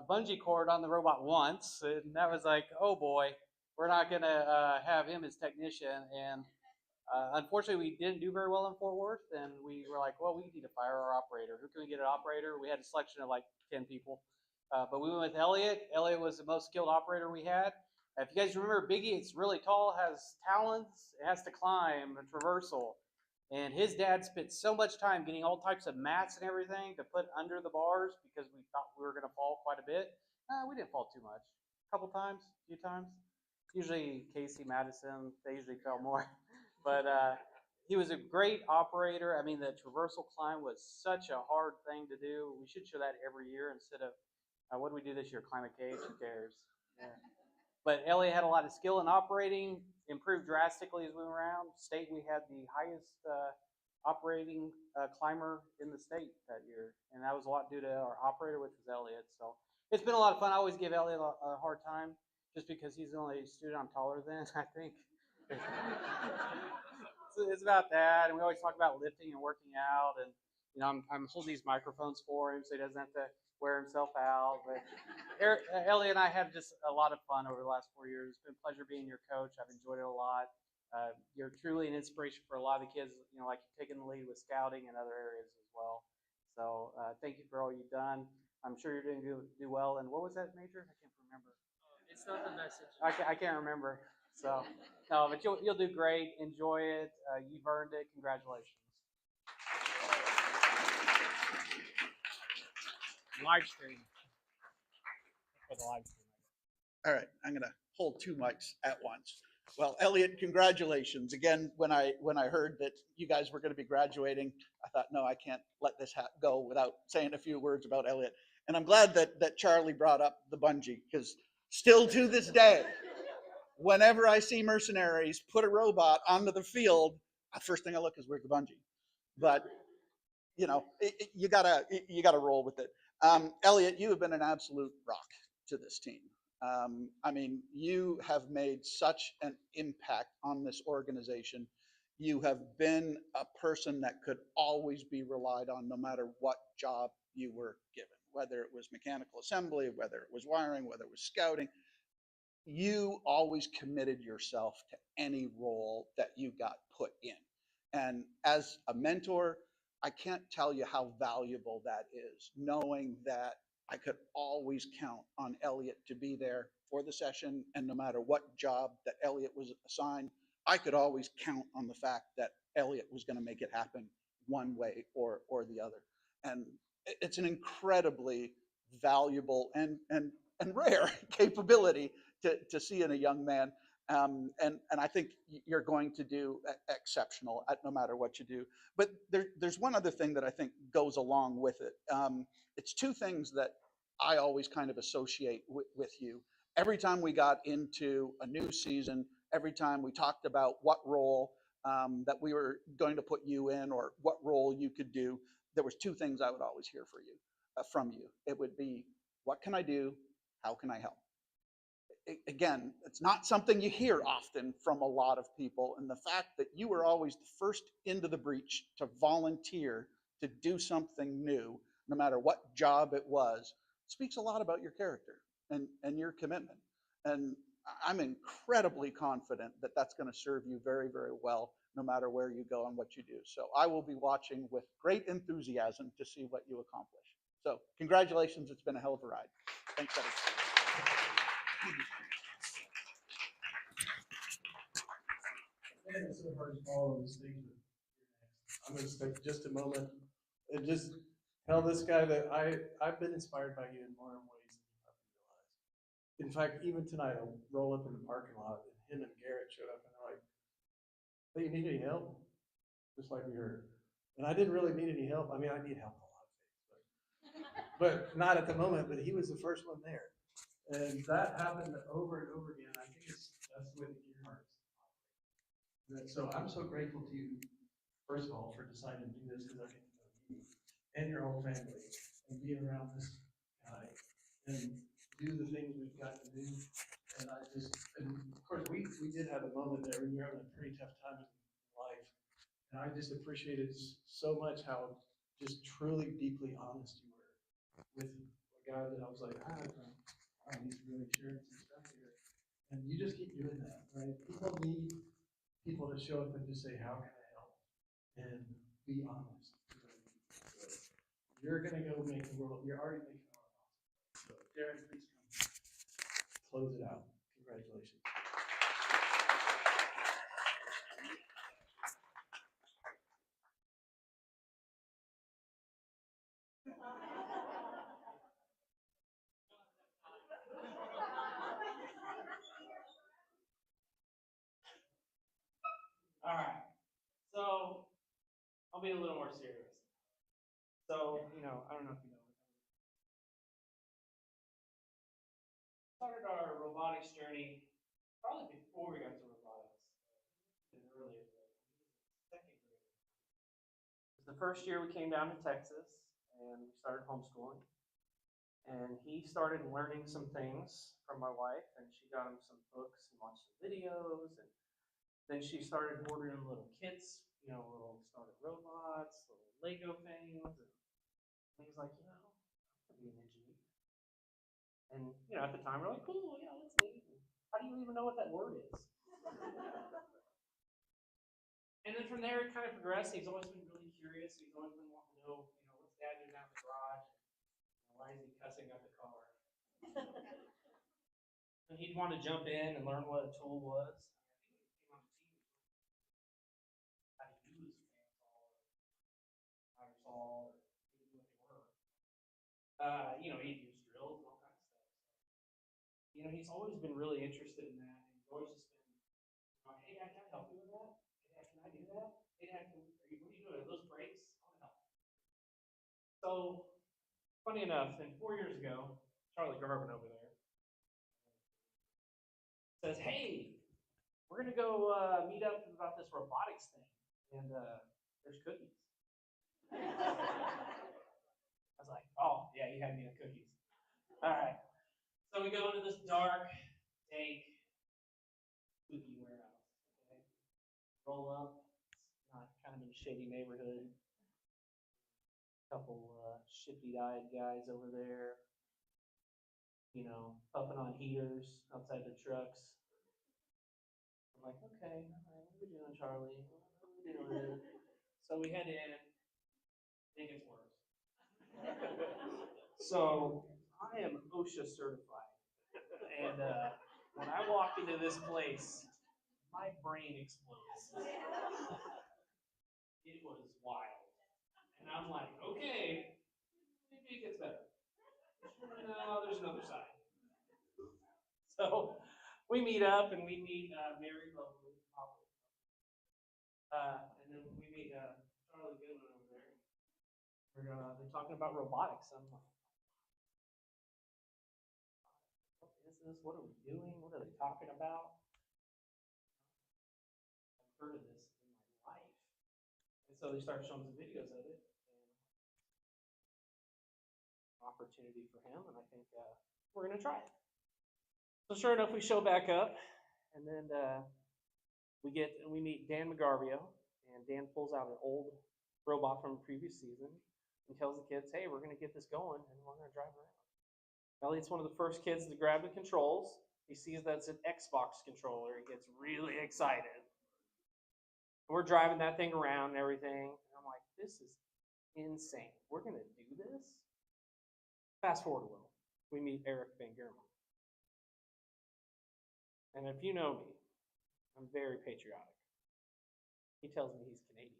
Speaker 6: bungee cord on the robot once, and that was like, oh boy, we're not gonna have him as technician. And unfortunately, we didn't do very well in Fort Worth, and we were like, well, we need to fire our operator. Who can we get an operator? We had a selection of like 10 people. But we went with Elliot. Elliot was the most skilled operator we had. If you guys remember, Biggie, it's really tall, has talons, it has to climb, a traversal. And his dad spent so much time getting all types of mats and everything to put under the bars because we thought we were going to fall quite a bit. We didn't fall too much. A couple times, a few times. Usually Casey, Madison, they usually fell more. But he was a great operator. I mean, the traversal climb was such a hard thing to do. We should show that every year instead of, what do we do this year? Climb a cage? Who cares? Yeah. But Elliot had a lot of skill in operating, improved drastically as we went around. State, we had the highest operating climber in the state that year. And that was a lot due to our operator, which was Elliot. So it's been a lot of fun. I always give Elliot a hard time just because he's the only student I'm taller than, I think. It's about that. And we always talk about lifting and working out. And, I'm holding these microphones for him so he doesn't have to wear himself out. But Elliot and I have just a lot of fun over the last 4 years. It's been a pleasure being your coach. I've enjoyed it a lot. You're truly an inspiration for a lot of the kids, like you've taken the lead with scouting and other areas as well. So thank you for all you've done. I'm sure you're doing do well. And what was that major? I can't remember.
Speaker 10: It's not the message.
Speaker 6: I can't remember. So, no, but you'll do great. Enjoy it. You've earned it. Congratulations.
Speaker 10: Live stream. For the live stream.
Speaker 11: All right, I'm going to hold two mics at once. Well, Elliot, congratulations. Again, when I heard that you guys were going to be graduating, I thought, no, I can't let this go without saying a few words about Elliot. And I'm glad that Charlie brought up the bungee, because Still to this day, whenever I see mercenaries put a robot onto the field, the first thing I look is where's the bungee. But you gotta roll with it. Elliot, you have been an absolute rock to this team. I mean, you have made such an impact on this organization. You have been a person that could always be relied on, no matter what job you were given, whether it was mechanical assembly, whether it was wiring, whether it was scouting. You always committed yourself to any role that you got put in. And as a mentor, I can't tell you how valuable that is, knowing that I could always count on Elliot to be there for the session. And no matter what job that Elliot was assigned, I could always count on the fact that Elliot was going to make it happen one way or the other. And it's an incredibly valuable and rare capability to see in a young man. And I think you're going to do exceptional at no matter what you do. But there's one other thing that I think goes along with it. It's two things that I always kind of associate with you. Every time we got into a new season, every time we talked about what role that we were going to put you in or what role you could do, there was two things I would always hear from you. It would be, what can I do? How can I help? Again, it's not something you hear often from a lot of people. And the fact that you were always the first into the breach to volunteer to do something new, no matter what job it was, speaks a lot about your character and your commitment. And I'm incredibly confident that that's going to serve you very, very well, no matter where you go and what you do. So I will be watching with great enthusiasm to see what you accomplish. So congratulations. It's been a hell of a ride. Thanks, Eddie.
Speaker 5: Man, it's so hard to follow this thing. I'm going to take just a moment and just tell this guy that I've been inspired by you in more ways than you probably realize. In fact, even tonight, I roll up in the parking lot and him and Garrett showed up and they're like, "Hey, you need any help?" Just like we heard. And I didn't really need any help. I mean, I need help in a lot of things, but not at the moment. But he was the first one there. And that happened over and over again. I think that's the way the gear hearts. And so I'm so grateful to you, first of all, for deciding to do this because I get to know you and your whole family and be around this guy and do the things we've got to do. And of course, we did have a moment there when you were having a pretty tough time in life. And I just appreciated so much how just truly, deeply honest you were with a guy that I was like, he's really sharing some stuff here. And you just keep doing that, right? People need people to show up and just say, how can I help? And be honest. So you're going to go make the world, you're already making the world awesome. So Darren, please come close it out. Congratulations.
Speaker 6: All right. So I'll be a little more serious. So, I don't know if you know. We started our robotics journey probably before we got to robotics. Earlier, second grade. It was the first year we came down to Texas and we started homeschooling. And he started learning some things from my wife, and she got him some books and watched some videos. And then she started ordering little kits, little starter robots, little Lego things. And he was like, I could be an engineer. And, at the time, we're like, cool, that's neat. How do you even know what that word is? And then from there, it kind of progressed. He's always been really curious. He's always been wanting to know, what's Dad doing out in the garage? Why is he cussing up the car? And he'd want to jump in and learn what a tool was. How to use a bandsaw, or saw, or even what they were. He'd use drills and all kinds of stuff. So, he's always been really interested in that. And he's always just been, hey, Dad, can I help you with that? Hey, Dad, can I do that? Hey, Dad, what are you doing? Are those brakes? I want to help. So, funny enough, 4 years ago, Charlie Garvin over there, says, "Hey, we're gonna go meet up about this robotics thing, and there's cookies." I was like, "Oh yeah, you had me at cookies." All right. So we go into this dark, dank, spooky warehouse. Okay? Roll up. It's not kind of in a shady neighborhood. Couple shifty-eyed guys over there, puffing on heaters outside their trucks. I'm like, okay, all right, what are we doing, Charlie? What are we doing? So we head in. It gets worse. So I am OSHA certified, and when I walk into this place, my brain explodes. It was wild, and I'm like, okay, maybe it gets better. No, there's another side. So we meet up, and we meet Mary Lovely, and then we meet Charlie Goodman over there. They're talking about robotics. I'm like, what is this? What are we doing? What are they talking about? I've heard of this in my life. And so they start showing some videos of it. And opportunity for him, and I think we're going to try it. So sure enough, we show back up, and then we meet Dan McGarvio, and Dan pulls out an old robot from a previous season and tells the kids, hey, we're going to get this going, and we're going to drive around. Elliot's one of the first kids to grab the controls. He sees that it's an Xbox controller. He gets really excited. We're driving that thing around and everything, and I'm like, this is insane. We're going to do this? Fast forward a little. We meet Eric Van Germen. And if you know me, I'm very patriotic. He tells me he's Canadian.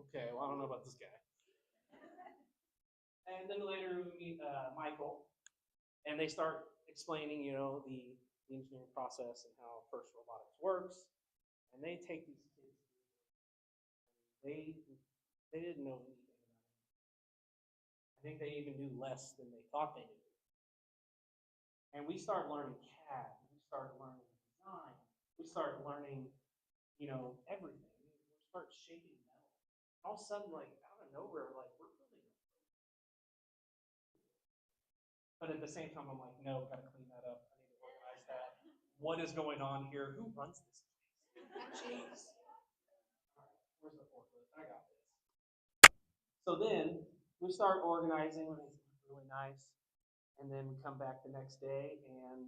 Speaker 6: Okay, well, I don't know about this guy. And then later we meet Michael, and they start explaining, the engineering process and how FIRST Robotics works. And they take these kids. They didn't know anything about it. I think they even knew less than they thought they knew. And we start learning CAD. We start learning design. We start learning, everything. We start shaping metal. All of a sudden, like out of nowhere, like we're building a robot. But at the same time, I'm like, no, gotta clean that up. I need to organize that. What is going on here? Who runs this place? Jeez. All right, where's the forklift? I got this. So then we start organizing, and it's really nice. And then we come back the next day, and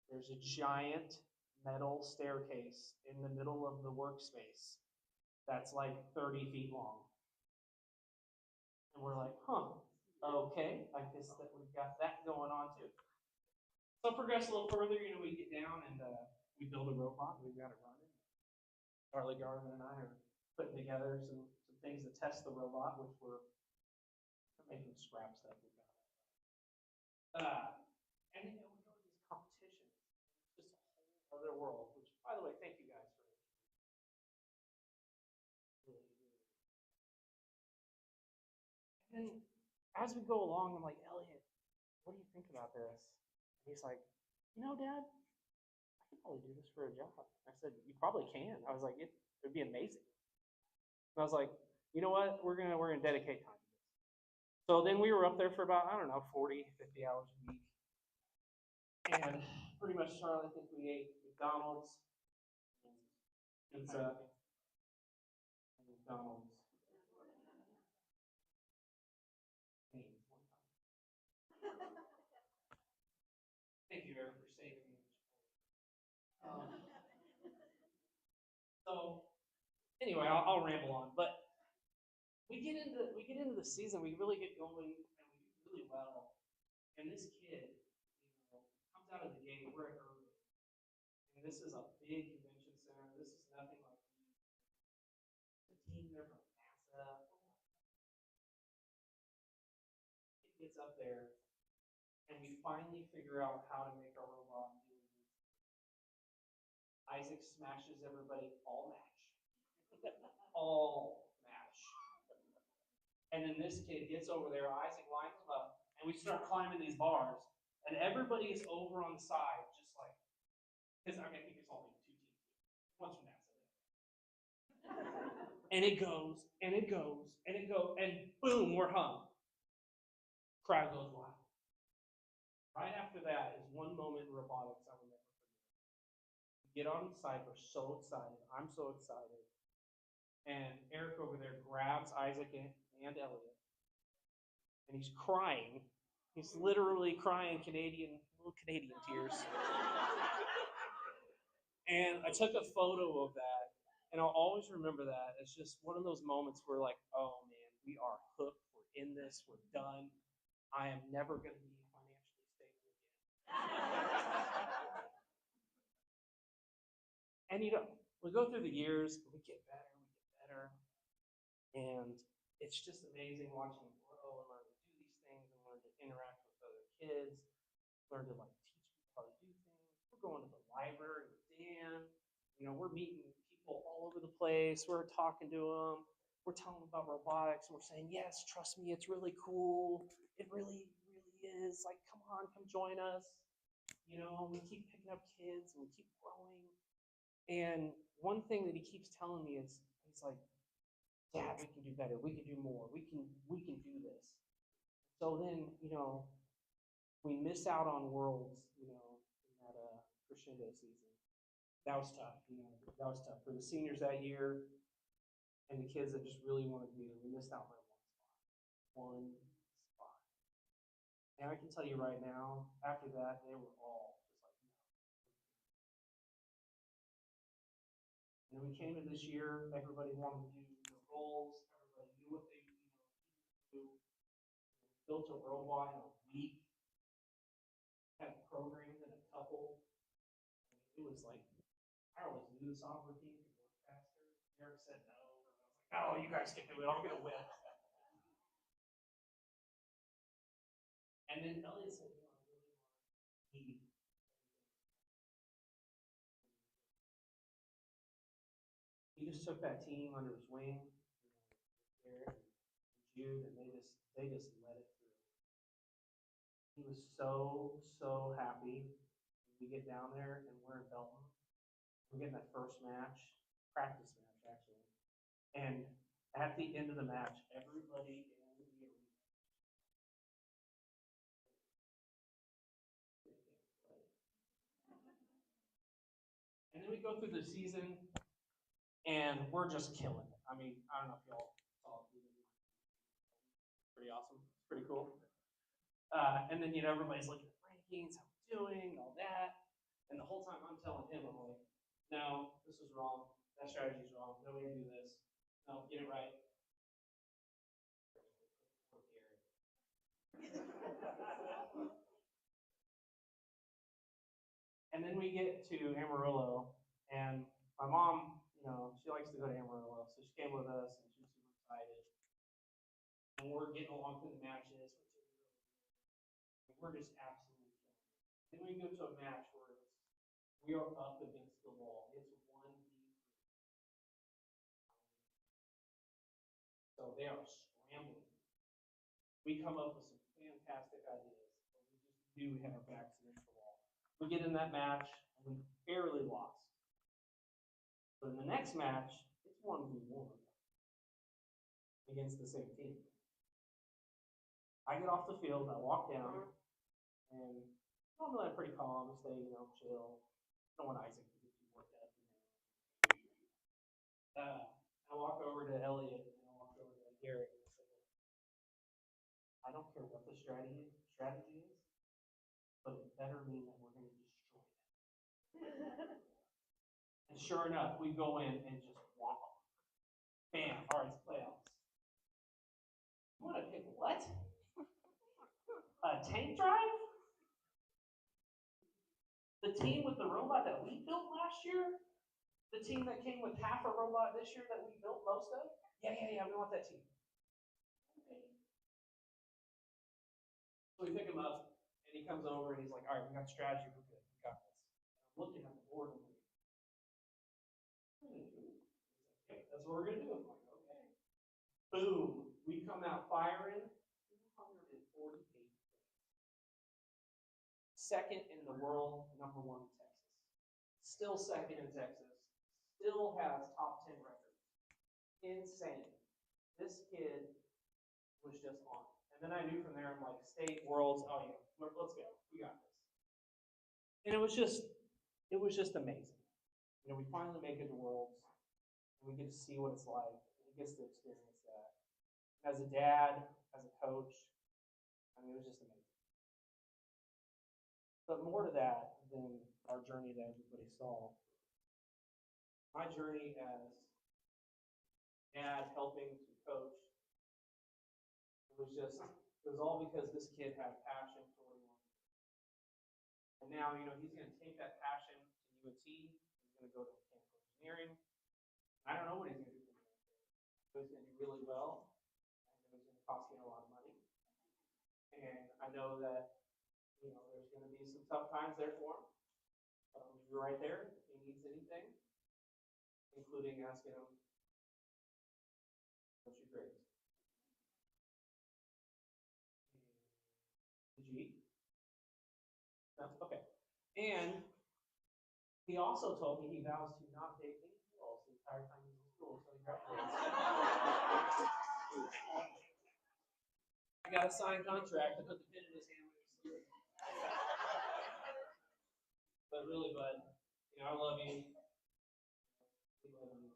Speaker 6: there's a giant metal staircase in the middle of the workspace that's like 30 feet long. And we're like, okay, I guess that we've got that going on too. So progress a little further, we get down and we build a robot, we've got it running. Charlie Garvin and I are putting together some things to test the robot, which we're making scrap stuff. And then we go to these competitions. It's just a whole other world, which, by the way, thank you guys for really. And then as we go along, I'm like, Elliot, what do you think about this? And he's like, Dad, I could probably do this for a job. I said, you probably can. I was like, it'd be amazing. And I was like, you know what? We're gonna dedicate time to this. So then we were up there for about, 40, 50 hours a week. And pretty much, Charlie, I think we ate McDonald's, pizza, and McDonald's. Thank you, Eric, for saving me. So anyway, I'll ramble on, but we get into the season, we really get going, and we do really well. And this kid, comes out of the gate. We're at Irving, and this is a big convention center. This is nothing like the team there from NASA. It gets up there, and we finally figure out how to make our robot do it. Isaac smashes everybody all match. All match. And then this kid gets over there, Isaac lines him up, and we start climbing these bars, and everybody's over on the side, just like, because I mean, I think it's only 2 teams. Once from NASA. And it goes, and it goes, and it goes, and boom, we're hung. Crowd goes wild. Right after that is one moment in robotics I will never forget. We get on the side, we're so excited. I'm so excited. And Eric over there grabs Isaac and Elliot, and he's crying. He's literally crying little Canadian tears. And I took a photo of that, and I'll always remember that. It's just one of those moments where, like, oh man, we are hooked. We're in this. We're done. I am never going to be financially stable again. And you know, we go through the years, we get better, and it's just amazing watching them grow and learn to do these things and learn to interact with other kids, learn to like teach people how to do things. We're going to the library with Dan. You know, we're meeting people all over the place. We're talking to them. We're telling them about robotics, and we're saying, yes, trust me, it's really cool. It really, really is. Like, come on, come join us. You know, we keep picking up kids and we keep growing. And one thing that he keeps telling me is, he's like, Dad, we can do better. We can do more. We can do this. So then, you know, we miss out on Worlds, you know, in that crescendo season. That was tough. You know, that was tough for the seniors that year, and the kids that just really wanted to be there. We missed out by one spot. And I can tell you right now, after that, they were all just like, no. And then we came to this year, everybody wanted to do their roles, everybody knew what they needed to do. Built a robot in a week, had programs in a couple. I mean, it was like, I always knew the software team could work faster. Eric said no, and I was like, oh, you guys can do it, I'm gonna win. And then Elliot said, you know, I really want to lead. He just took that team under his wing, you know, Eric and Jude, and they just let it through. He was so happy. We get down there and we're in Belton. We're getting that first match, practice match actually. And at the end of the match, everybody in the arena. And then we go through the season and we're just killing it. I mean, I don't know if y'all saw it. Pretty awesome. It's pretty cool. And then, you know, everybody's looking at rankings, how we're doing, all that. And the whole time I'm telling him, I'm like, no, this is wrong. That strategy's wrong. No way to do this. No, get it right. And then we get to Amarillo, and my mom, you know, she likes to go to Amarillo, so she came with us, and she was super excited. And we're getting along through the matches, we're just absolutely killing it. Then we go to a match where we are up against the wall. It's 1v3. So they are scrambling. We come up with some fantastic ideas, but we just knew we had our backs against the wall. We get in that match, and we barely lost. But in the next match, it's 1v1 against the same team. I get off the field, I walk down, and normally I'm pretty calm, stay, you know, chill. I don't want Isaac to get too worked up. I walk over to Elliot, and I walk over to Garrett, and I say, I don't care what the strategy is, but it better mean that we're going to destroy it. And sure enough, we go in and just walk them. Bam, all right, it's playoffs. You want to pick what? A tank drive? The team with the robot that we built last year? The team that came with half a robot this year that we built most of? Yeah, we want that team. Okay. So we pick him up, and he comes over, and he's like, all right, we got the strategy, we're good, we got this. And I'm looking at the board, and I'm like, okay, that's what we're going to do. I'm like, okay. Boom. We come out firing 248 points. second in the world, number one in Texas. Still second in Texas. Still has top 10 records. Insane. This kid was just on it. And then I knew from there, I'm like, state, worlds, oh yeah, let's go. We got this. And it was just amazing. You know, we finally make it to worlds, and we get to see what it's like. He gets to experience that. As a dad, as a coach, I mean, it was just amazing. But more to that than our journey that everybody saw. My journey as dad helping to coach, it was all because this kid had passion for what he wanted to do. And now, you know, he's going to take that passion to UNT. He's going to go to mechanical engineering. I don't know what he's going to do. He's going to do really well. I know he's going to cost me a lot of money. And I know that, you know, there's going to be some tough times there for him. But I'm going to be right there if he needs anything, including asking him, what's your grades? Did you eat? No? Okay. And he also told me he vows to not take any pills the entire time he's in school until he graduates. I got a signed contract to put the pin in his hand when he's sleeping. But really, bud, you know, I love you. We love you.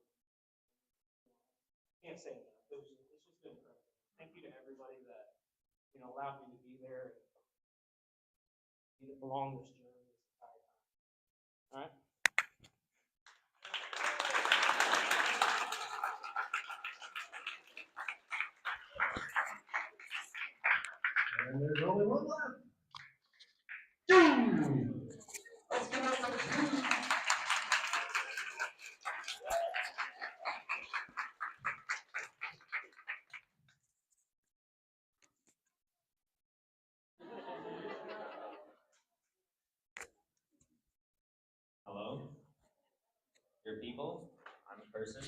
Speaker 6: Can't say enough. It's just been incredible. Thank you to everybody that, you know, allowed me to be there and be along this journey this entire time. All right.
Speaker 5: And there's only one left. Let's give it up for Jude.
Speaker 7: Hello, your people. I'm a person.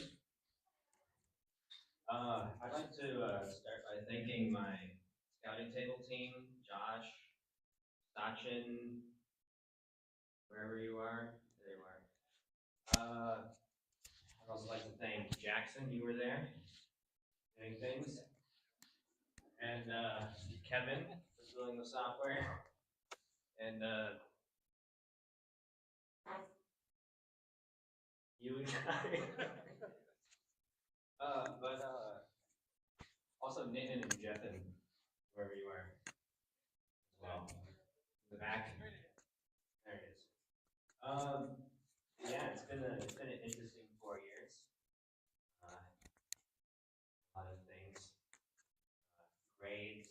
Speaker 7: I'd like to start by thanking my scouting table team, Josh, Sachin, wherever you are. There you are. I'd also like to thank Jackson. You were there doing things. And Kevin for building the software. And you and I. But also Nathan and Jeffen, wherever you are, as well. In the back. There it is. Yeah, it's been an interesting 4 years. A lot of things. Grades,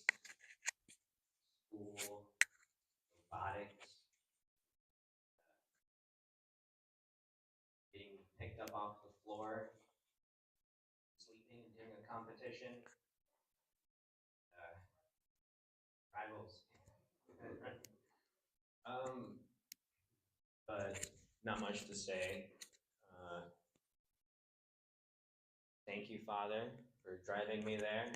Speaker 7: school, robotics, getting picked up off the floor, sleeping during a competition, rivals. But not much to say. Thank you, Father, for driving me there.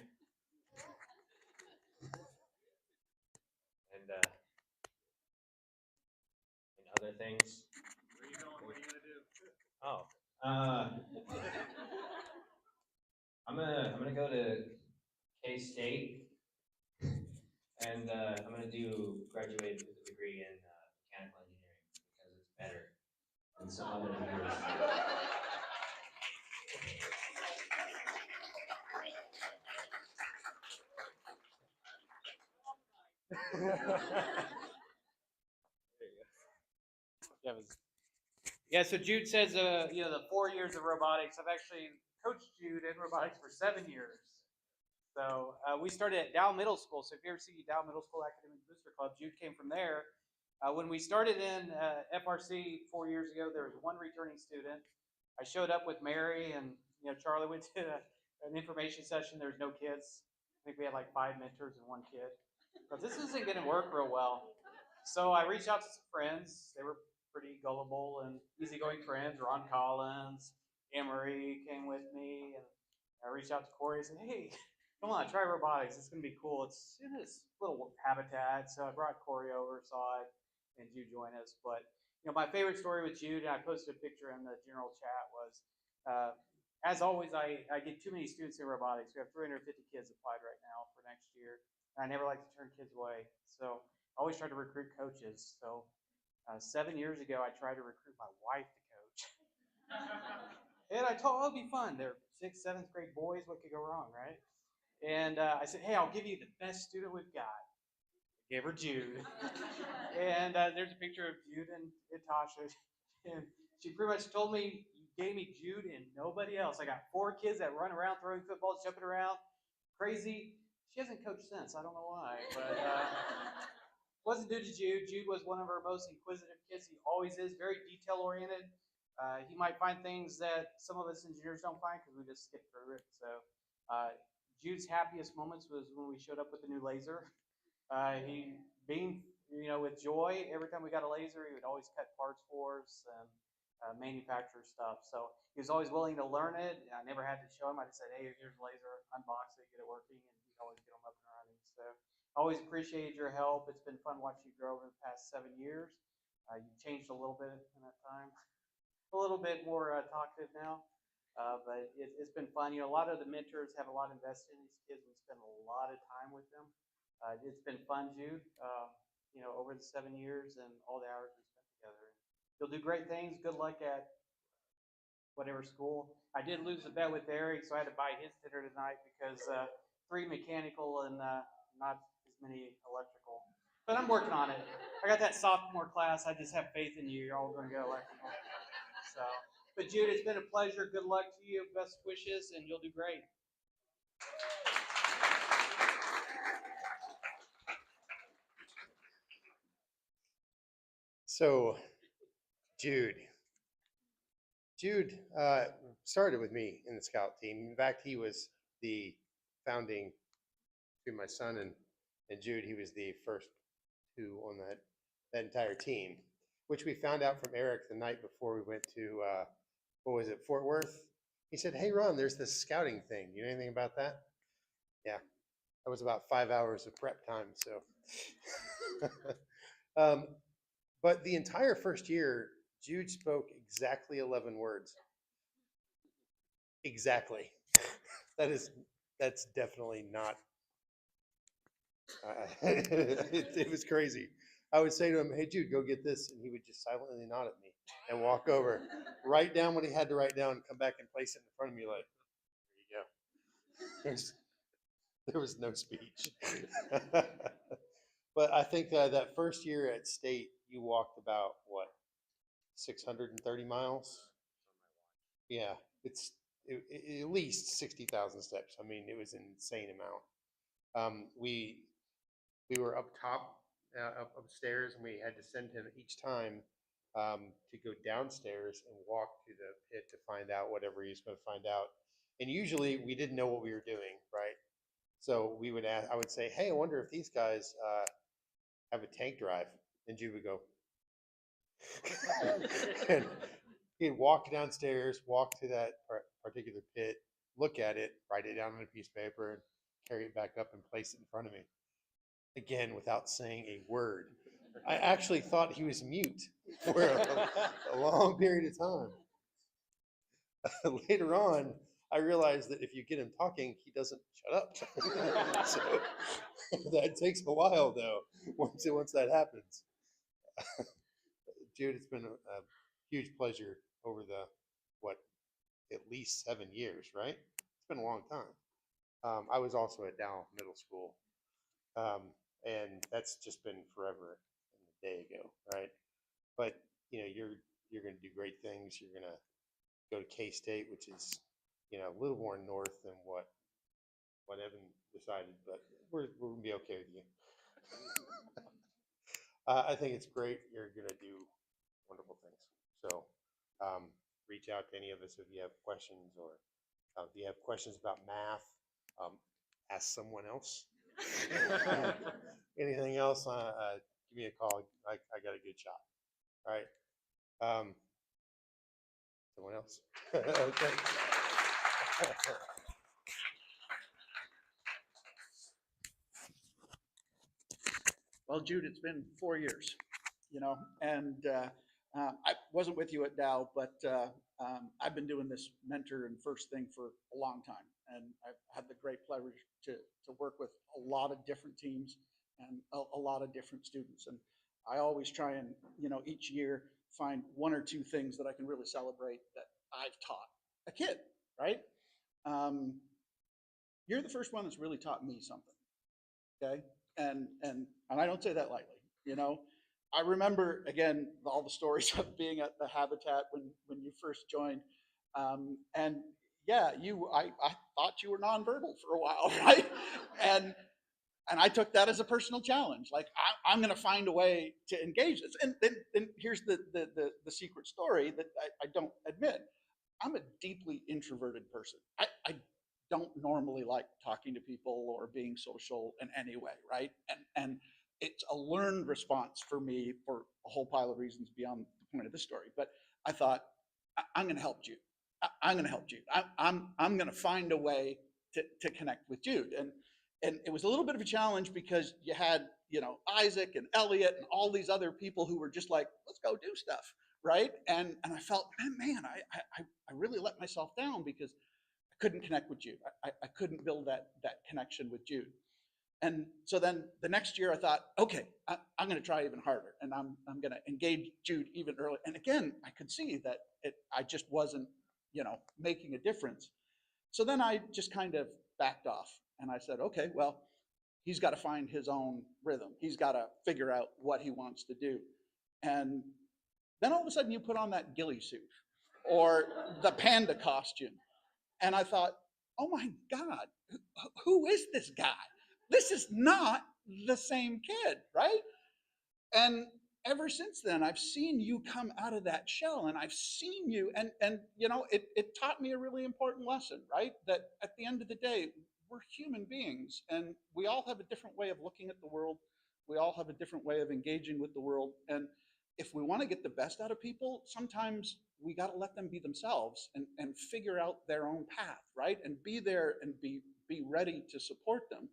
Speaker 7: And other things.
Speaker 5: Where are you going? What are you gonna do?
Speaker 7: Oh, I'm gonna go to K-State, and I'm gonna graduate with a degree in mechanical engineering because it's better than some other degrees.
Speaker 6: Yeah, so Jude says, you know, the 4 years of robotics. I've actually coached Jude in robotics for 7 years. So we started at Dow Middle School. So if you ever see Dow Middle School Academic Booster Club, Jude came from there. When we started in FRC 4 years ago, there was one returning student. I showed up with Mary, and you know, Charlie went to an information session. There was no kids. I think we had like 5 mentors and 1 kid. But this isn't going to work real well. So I reached out to some friends. They were pretty gullible and easygoing friends. Ron Collins, Anne-Marie came with me, and I reached out to Corey and said, hey, come on, try robotics. It's going to be cool. It's in this little habitat. So I brought Corey over, saw it,
Speaker 12: and Jude join us. But my favorite story with Jude, and I posted a picture in the general chat, was as always, I get too many students in robotics. We have 350 kids applied right now for next year, and I never like to turn kids away. So I always try to recruit coaches. So 7 years ago, I tried to recruit my wife to coach. And I told her it'll be fun. They're 6th, 7th grade boys. What could go wrong, right? And I said, hey, I'll give you the best student we've got. I gave her Jude. And there's a picture of Jude and Natasha. And she pretty much told me, you gave me Jude and nobody else. I got 4 kids that run around throwing footballs, jumping around. Crazy. She hasn't coached since. I don't know why. But wasn't due to Jude. Jude was one of our most inquisitive kids. He always is, very detail-oriented. He might find things that some of us engineers don't find because we just skip through it. So Jude's happiest moments was when we showed up with the new laser. He beamed, with joy every time we got a laser. He would always cut parts for us and manufacture stuff. So he was always willing to learn it. I never had to show him. I just said, hey, here's a laser, unbox it, get it working, and he'd always get them up and running. So I always appreciated your help. It's been fun watching you grow over the past 7 years. You've changed a little bit in that time. A little bit more talkative now, but it's been fun. A lot of the mentors have a lot invested in these kids. We spend a lot of time with them. It's been fun, Jude, over the 7 years and all the hours we spent together. You'll do great things. Good luck at whatever school. I did lose a bet with Eric, so I had to buy his dinner tonight because 3 mechanical and not as many electrical. But I'm working on it. I got that sophomore class. I just have faith in you. You're all going to go electrical. So, but Jude, it's been a pleasure. Good luck to you. Best wishes, and you'll do great.
Speaker 8: So, Jude started with me in the scout team. In fact, he was the founding, between my son and Jude, he was the first 2 on that entire team, which we found out from Eric the night before we went to, Fort Worth. He said, hey, Ron, there's this scouting thing. You know anything about that? Yeah, that was about 5 hours of prep time. So, but the entire first year, Jude spoke exactly 11 words. Exactly. That's definitely not. It was crazy. I would say to him, hey, Jude, go get this. And he would just silently nod at me and walk over, write down what he had to write down, and come back and place it in front of me like, there you go. There was no speech. But I think that first year at State, you walked about, 630 miles? Yeah, it's at least 60,000 steps. I mean, it was an insane amount. We were up top, upstairs, and we had to send him each time to go downstairs and walk to the pit to find out whatever he was going to find out. And usually we didn't know what we were doing, right? So we would ask, I would say, hey, I wonder if these guys have a tank drive. And Jude would go. And he'd walk downstairs, walk to that particular pit, look at it, write it down on a piece of paper, and carry it back up and place it in front of me. Again, without saying a word. I actually thought he was mute for a long period of time. Later on, I realized that if you get him talking, he doesn't shut up. So that takes a while, though, once that happens. Jude, it's been a huge pleasure over at least 7 years, right? It's been a long time. I was also at Dow Middle School, and that's just been forever and a day ago, right? But you're going to do great things. You're going to go to K-State, which is a little more north than what Evan decided, but we're going to be okay with you. I think it's great. You're going to do wonderful things. So reach out to any of us if you have questions, or if you have questions about math, ask someone else. Anything else, give me a call. I got a good shot. All right. Someone else? Okay.
Speaker 11: Well, Jude, it's been 4 years. you know. And I wasn't with you at Dow, but I've been doing this mentor and first thing for a long time, and I've had the great pleasure to work with a lot of different teams and a lot of different students. And I always try and, you know, each year find one or two things that I can really celebrate that I've taught a kid, right? Um, you're the first one that's really taught me something, okay? And I don't say that lightly, you know. I remember again all the stories of being at the Habitat when you first joined, and yeah, I thought you were nonverbal for a while, right? And and I took that as a personal challenge. Like I'm going to find a way to engage this. And here's the secret story that I don't admit. I'm a deeply introverted person. I don't normally like talking to people or being social in any way, right? And it's a learned response for me for a whole pile of reasons beyond the point of this story. But I thought, I'm going to help Jude. I'm going to help Jude. I'm going to find a way to connect with Jude. And it was a little bit of a challenge because you had, you know, Isaac and Elliot and all these other people who were just like, let's go do stuff, right? And I felt, man, I really let myself down because I couldn't connect with Jude. I couldn't build that connection with Jude. And so then the next year I thought, okay, I'm going to try even harder, and I'm going to engage Jude even earlier. And again, I could see that I just wasn't, you know, making a difference. So then I just kind of backed off, and I said, okay, well, he's got to find his own rhythm. He's got to figure out what he wants to do. And then all of a sudden you put on that ghillie suit or the panda costume. And I thought, oh my God, who is this guy? This is not the same kid, right? And ever since then, I've seen you come out of that shell, and I've seen you, and you know, it taught me a really important lesson, right? That at the end of the day, we're human beings, and we all have a different way of looking at the world. We all have a different way of engaging with the world, and if we want to get the best out of people, sometimes we got to let them be themselves and figure out their own path, right? And be there and be ready to support them.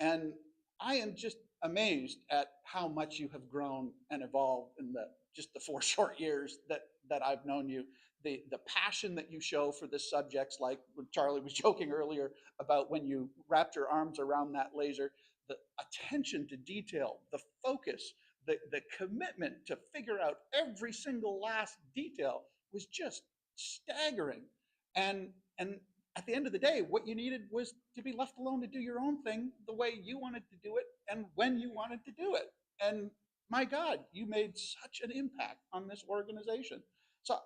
Speaker 11: And I am just amazed at how much you have grown and evolved in just the 4 short years that I've known you. The passion that you show for this subjects, like when Charlie was joking earlier about when you wrapped your arms around that laser, the attention to detail, the focus, the commitment to figure out every single last detail was just staggering. And at the end of the day, what you needed was to be left alone to do your own thing the way you wanted to do it and when you wanted to do it. And my God, you made such an impact on this organization. So,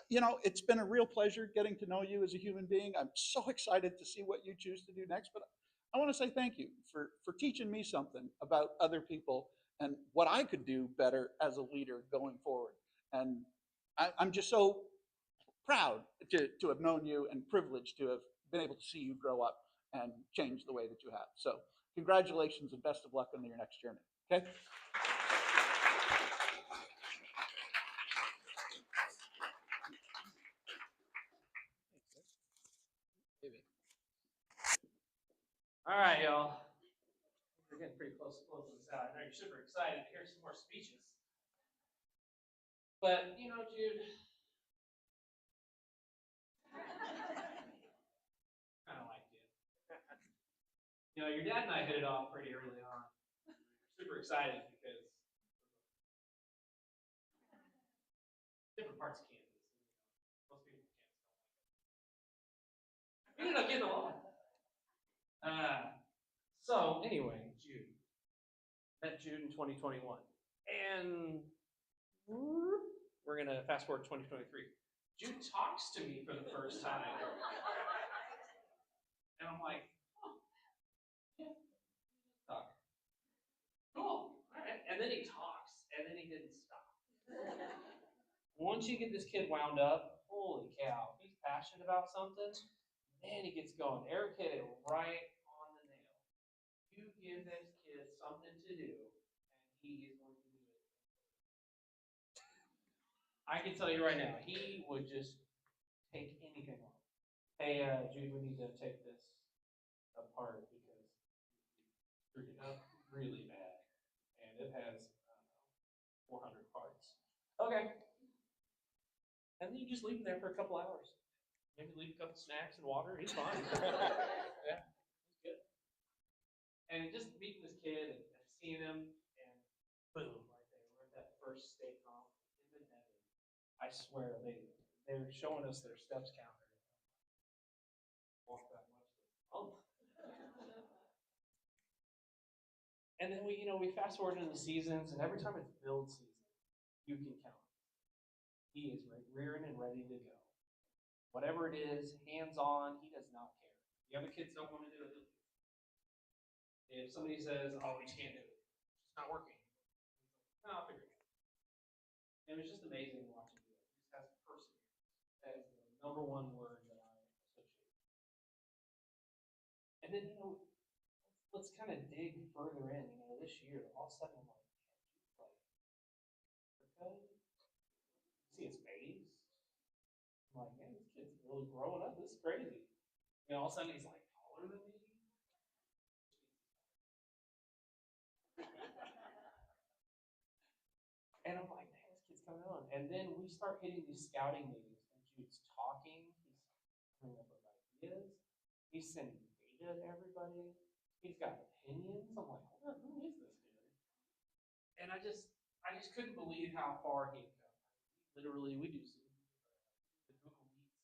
Speaker 11: you know, it's been a real pleasure getting to know you as a human being. I'm so excited to see what you choose to do next. But I want to say thank you for teaching me something about other people and what I could do better as a leader going forward. And I'm just so proud to have known you and privileged to have been able to see you grow up and change the way that you have. So congratulations and best of luck on your next journey. Okay.
Speaker 6: All right, y'all. We're getting pretty close to closing this out. I know you're super excited to hear some more speeches. But, you know, Jude, kind of like you. You know, your dad and I hit it off pretty early on. Super excited because different parts of Kansas. Most people in Kansas don't like it. We ended up getting along. So anyway, Jude. Met Jude in 2021. And we're gonna fast forward to 2023. Jude talks to me for the first time. And I'm like, oh, yeah, talk. Cool. All right. And then he talks, and then he didn't stop. Once you get this kid wound up, holy cow, he's passionate about something, man, he gets going. Eric hit it right on the nail. You give this kid something to do, and he is going to do it. I can tell you right now, he would just take anything on. Hey, Jude, we need to take this apart because we screwed it up really bad, and it has 400 okay. And then you just leave him there for a couple hours. Maybe leave a couple snacks and water. He's fine. Yeah, he's good. And just meeting this kid and seeing him, and boom, right there. We're at that first state comp. Him and Evan. I swear they're showing us their steps counter. Walk that much. Oh. And then we fast forward into the seasons, and every time it's build season, you can count. He is rearing and ready to go. Whatever it is, hands on, he does not care. The other kids don't want to do it. If somebody says, "Oh, you can't do it," it's not working. No, I'll figure it out. And it's just amazing watching him do it. He just has perseverance. That is the number one word that I associate. And then let's kind of dig further in. This year, all of a sudden, I'm like, see his face. I'm like, man, this kid's really growing up. This is crazy. All of a sudden, he's like taller than me. And I'm like, man, this kid's coming on. And then we start hitting these scouting meetings, and Jude's talking. He's coming up with ideas. He's sending data to everybody. He's got opinions. I'm like, who is this dude? And I just couldn't believe how far he had come. Literally, we do the Google Meets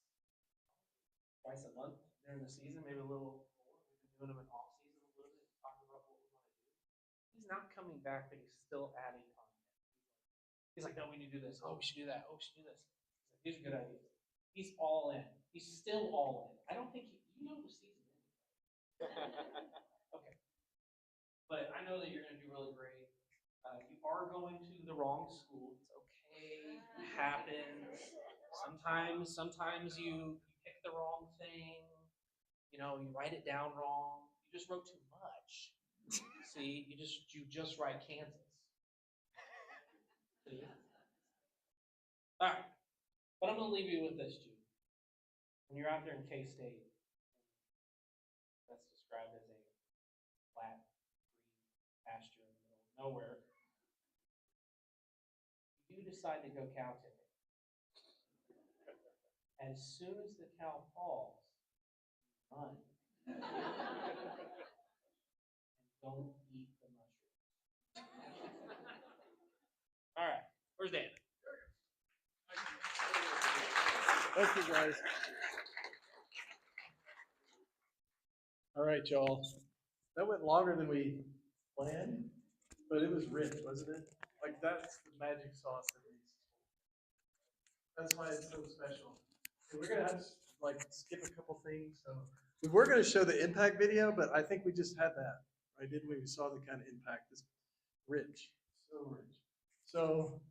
Speaker 6: twice a month during the season, maybe a little more. We've been doing them in off season a little bit, talking about what we want to do. He's not coming back, but he's still adding content. He's like, no, we need to do this. Oh, we should do that. Oh, we should do this. He's like, these are good ideas. He's all in. He's still all in. I don't think you know the season ended. Okay. But I know that you're going to do really great. You are going to the wrong school. It's okay. It happens. Sometimes you pick the wrong thing. You write it down wrong. You just wrote too much. See, you just write Kansas. See? All right. But I'm going to leave you with this, Jude. When you're out there in K-State, that's described as a flat, green pasture in the middle of nowhere. You decide to go cow tipping. As soon as the cow falls, run. And don't eat the mushrooms. All right, where's Dan?
Speaker 5: Thank you, guys. All right, y'all. That went longer than we planned, but it was rich, wasn't it? Like, that's the magic sauce of these. That's why it's so special. And we're gonna have to skip a couple things. So we were gonna show the impact video, but I think we just had that, right? Didn't we? We saw the kind of impact. It's rich, so rich. So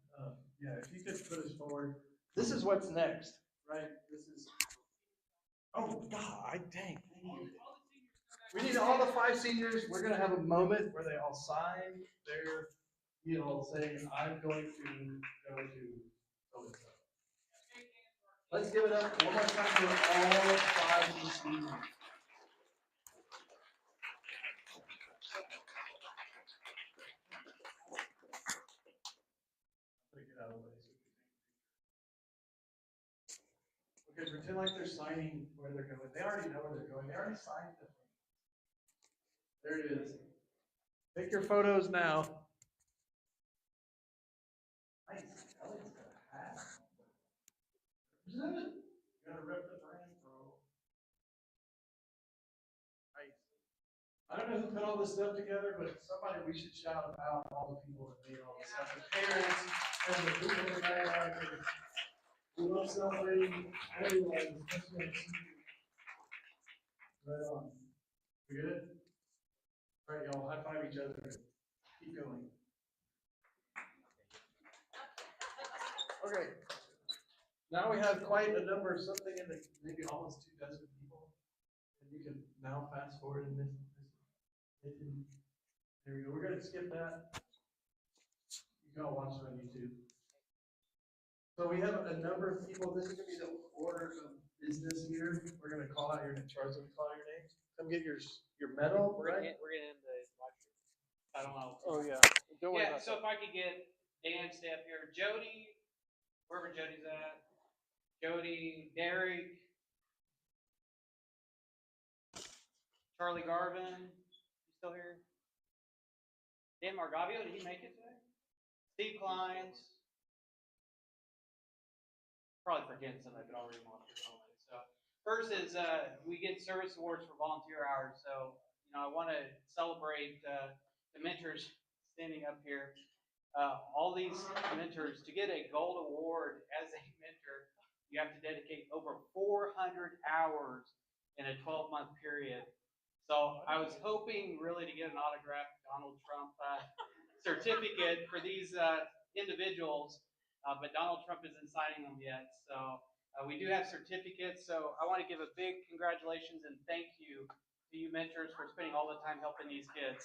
Speaker 5: yeah, if you could put us forward. This is what's next, right? This is. Oh God, dang! We need all the 5 seniors. We're gonna have a moment where they all sign their deal saying, "I'm going to go to so-and-so." Let's give it up one more time for all 5 seniors. Okay, pretend like they're signing where they're going. They already know where they're going. They already signed it. There it is. Take your photos now. Nice. Elliott's got a hat. Represent it. You gotta rep the brand, bro. Nice. I don't know who put all this stuff together, but somebody we should shout out all the people that made all this stuff. The parents and the people in the back. We love celebrating everyone, especially our seniors. Right on. We good? All right, y'all, high five each other. Keep going. Okay. Now we have quite a number, something in the maybe almost 2 dozen people. And you can now fast forward in this. There we go. We're gonna skip that. You can all watch it on YouTube. So we have a number of people. This is gonna be the order of business here. We're gonna call out your names. Charles, will call out your names. Come get your medal.
Speaker 6: We're gonna end the live stream. I don't know.
Speaker 5: Oh yeah. Don't worry about
Speaker 6: so if I could get Dan to stay up here, Jody,
Speaker 12: wherever Jody's at. Jody, Derek, Charlie Garvin, you still here? Dan Margavio, did he make it today? Steve Kleins. Probably forgetting somebody, but I'll read them off here. So first is we get service awards for volunteer hours. So I want to celebrate the mentors standing up here. All these mentors, to get a gold award as a mentor, you have to dedicate over 400 hours in a 12-month period. So I was hoping really to get an autographed Donald Trump certificate for these individuals, but Donald Trump isn't signing them yet. So we do have certificates. So I want to give a big congratulations and thank you to you mentors for spending all the time helping these kids.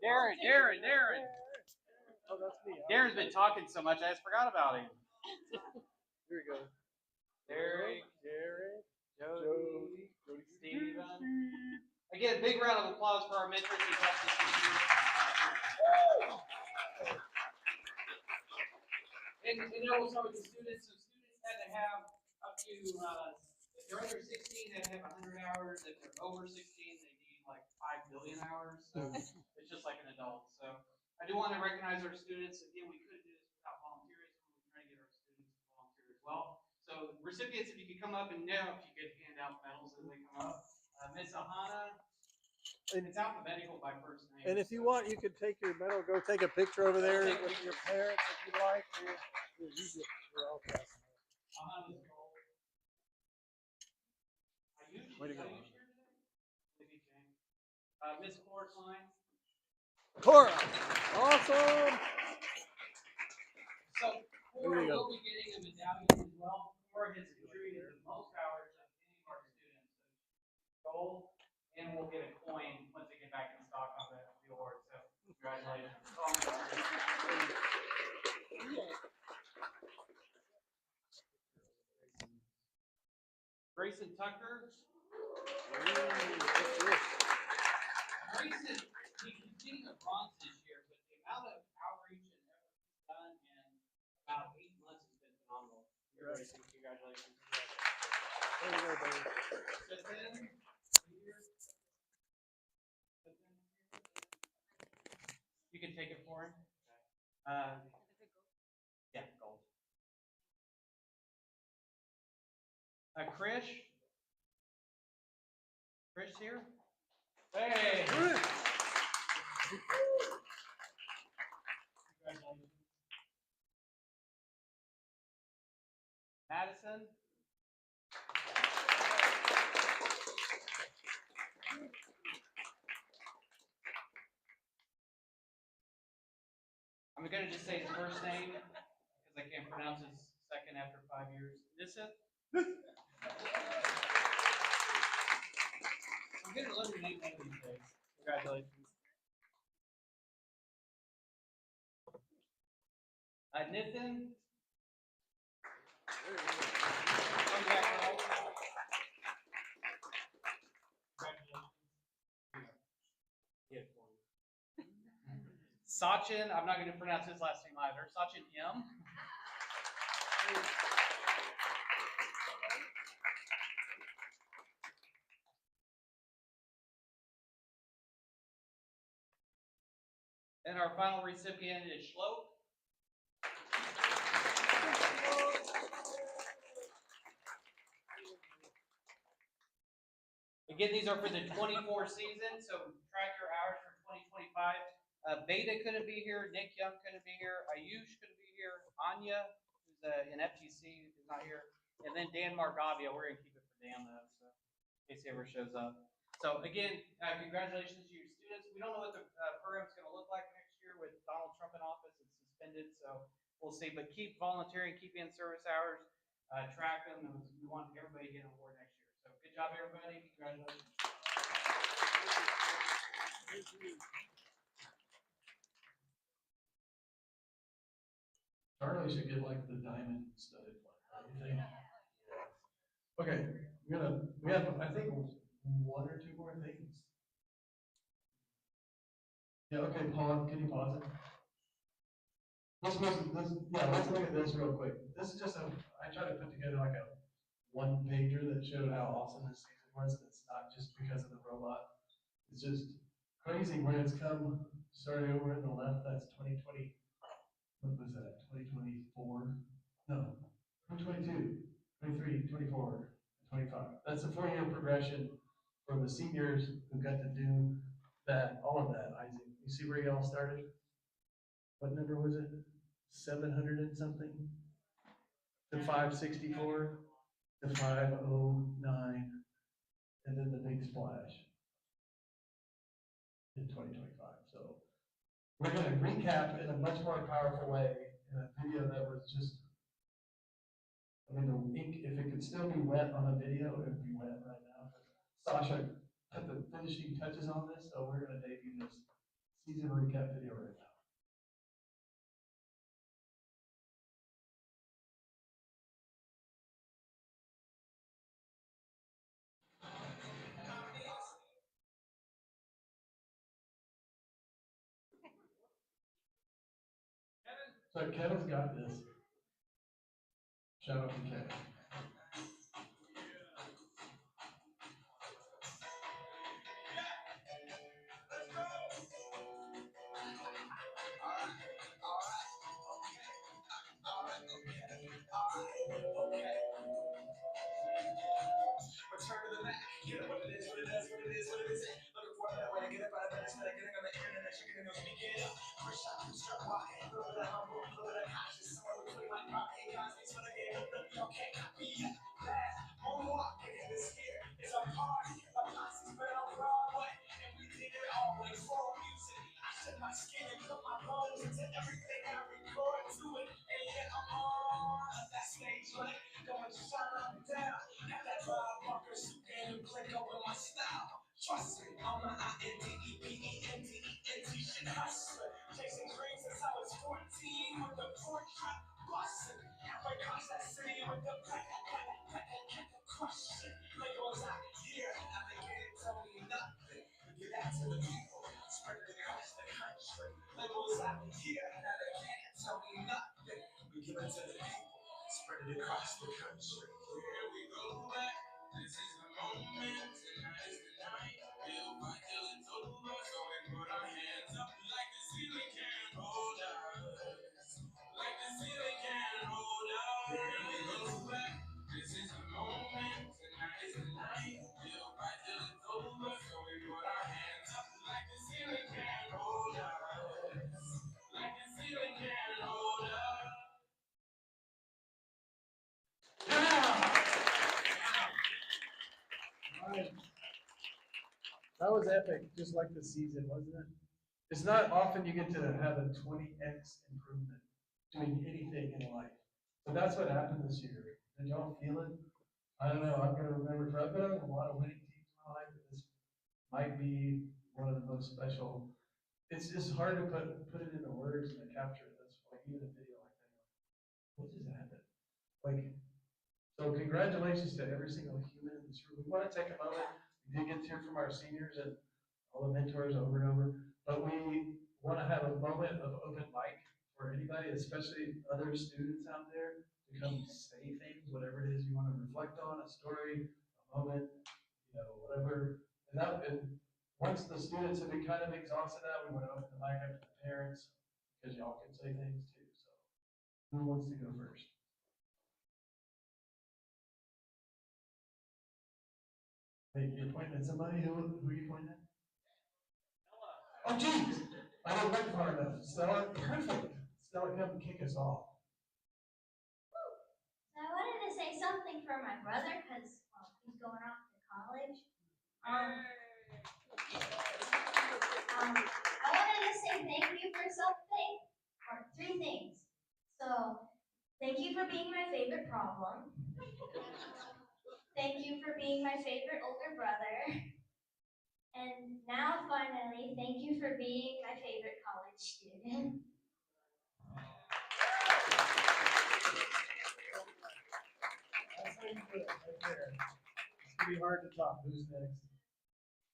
Speaker 12: Darren.
Speaker 5: Oh, that's me.
Speaker 12: Darren's been talking so much, I just forgot about him.
Speaker 5: Here we go.
Speaker 12: Derek,
Speaker 5: Jody,
Speaker 12: Steven. Again, big round of applause for our mentors who helped us this year. And there was some of the students. So students had to have up to, if they're under 16, they had to have 100 hours. If they're over 16, they need like 5 billion hours. So it's just like an adult. So I do want to recognize our students. Again, we couldn't do this without volunteerism. We're trying to get our students to volunteer as well. So recipients, if you could come up and now, if you could hand out medals as they come up. Miss Ahana, it's alphabetical by first name.
Speaker 5: And if you want, you could take your medal, go take a picture over there with your parents if you'd like. We're all passing.
Speaker 12: Ahana's gold.
Speaker 5: Way to go.
Speaker 12: Miss Cora.
Speaker 5: Cora, awesome.
Speaker 12: So Cora will be getting a medallion as well. Cora has contributed the most hours of any of our students. So gold, and we'll get a coin once they get back in stock on the award. So congratulations. Grayson Tucker. Grayson, he's getting a bronze this year, but the amount of outreach and effort he's done in about 8 months has been phenomenal. Grayson, congratulations.
Speaker 5: There you go, baby.
Speaker 12: You can take it for him. Yeah, gold. Krish here. Hey. Congratulations. Madison. I'm going to just say his first name because I can't pronounce his second after 5 years. Nissa? I'm going to learn your name one of these days. Congratulations. Nitin? Sachin, I'm not going to pronounce his last name either. Sachin M. And our final recipient is Shloke. Again, these are for the 24 season, so track your hours for 2025. Beta couldn't be here, Nick Young couldn't be here, Ayush couldn't be here, Anya, who's in FTC, is not here, and then Dan Margavia. We're going to keep it for Dan, though, so in case he ever shows up. So again, congratulations to your students. We don't know what the program's going to look like next year with Donald Trump in office. It's suspended, so we'll see. But keep volunteering, keep in service hours, track them, and we want everybody to get an award next year. So good job, everybody. Congratulations.
Speaker 5: Charlie should get like the diamond studded one. What do you think? Okay, we have, I think, one or two more things. Yeah, okay, Paul, can you pause it? Let's look at this real quick. This is just I tried to put together like a one pager that showed how awesome this season was. And it's not just because of the robot. It's just crazy where it's come. Starting over on the left, that's 2020. What was that? 2024? No, 2022, 23, 24, 25. That's a 4-year progression for the seniors who got to do that, all of that, Isaac. You see where y'all started? What number was it? 700 and something? To 564, to 509, and then the big splash in 2025. So we're going to recap in a much more powerful way in a video that was just, I mean, the ink, if it could still be wet on a video, it would be wet right now. Sasha put the finishing touches on this, so we're going to debut this season recap video right now. So Kevin's got this. Shout out to Kevin. Return to the Mac. Get up what it is, what it does, what it is, what it isn't. Looking for another way to get up out of bed instead of getting on the internet, checking the news, get up. First shot, start walking. A little bit of humble, a little bit of conscious. Somewhere between like pop and Cosby's when I get up. Okay, copy it. Last, moonwalking in this here is a party. A posse's been on Broadway, and we did it all like soul music. I shed my skin and put my bones into everything I record to it. And yeah, I'm on that stage, like going shine up and down. Got that Bob Barker suit and click up on my style. Trust me, I'm an INDEPENDENT shit hustler. Chasing dreams since I was 14 with the pork chop busting. Halfway across that city with the crush it. Labels out here, now they can't tell me nothing. Get that to the people, spread it across the country. Labels out here, now they can't tell me nothing. We give it to the people, spread it across the country. Here we go back. This is the moment, tonight is the night. We'll fight till it's over, so we put our hands up like the ceiling can't hold us. Like the ceiling can't hold us. Here we go back. This is the moment, tonight is the night. We'll fight till it's over, so we put our hands up like the ceiling can't hold us. Like the ceiling can't hold us. Right. That was epic, just like the season, wasn't it? It's not often you get to have a 20x improvement doing anything in life. But that's what happened this year. Did y'all feel it? I don't know, I'm gonna remember, I've been on a lot of winning teams in my life, but this might be one of the most special. It's just hard to put it into words and to capture it. That's why even a video like that, what just happened? Like, so congratulations to every single human in this room. We want to take a moment. We did get to hear from our seniors and all the mentors over and over, but we want to have a moment of open mic for anybody, especially other students out there, to come say things, whatever it is you want to reflect on, a story, a moment, whatever. And once the students have been kind of exhausted that, we want to open the mic up to the parents, because y'all can say things too. So who wants to go first? Wait, you're pointing at somebody? Who are you pointing at? Oh, geez! I didn't look far enough. Stella, perfect. Stella, come kick us off.
Speaker 13: So I wanted to say something for my brother because he's going off to college. I wanted to say thank you for something, or 3 things. So, thank you for being my favorite problem. Thank you for being my favorite older brother. And now, finally, thank you for being my favorite college student.
Speaker 5: That's how you do it, right there. be hard to top. Who's next?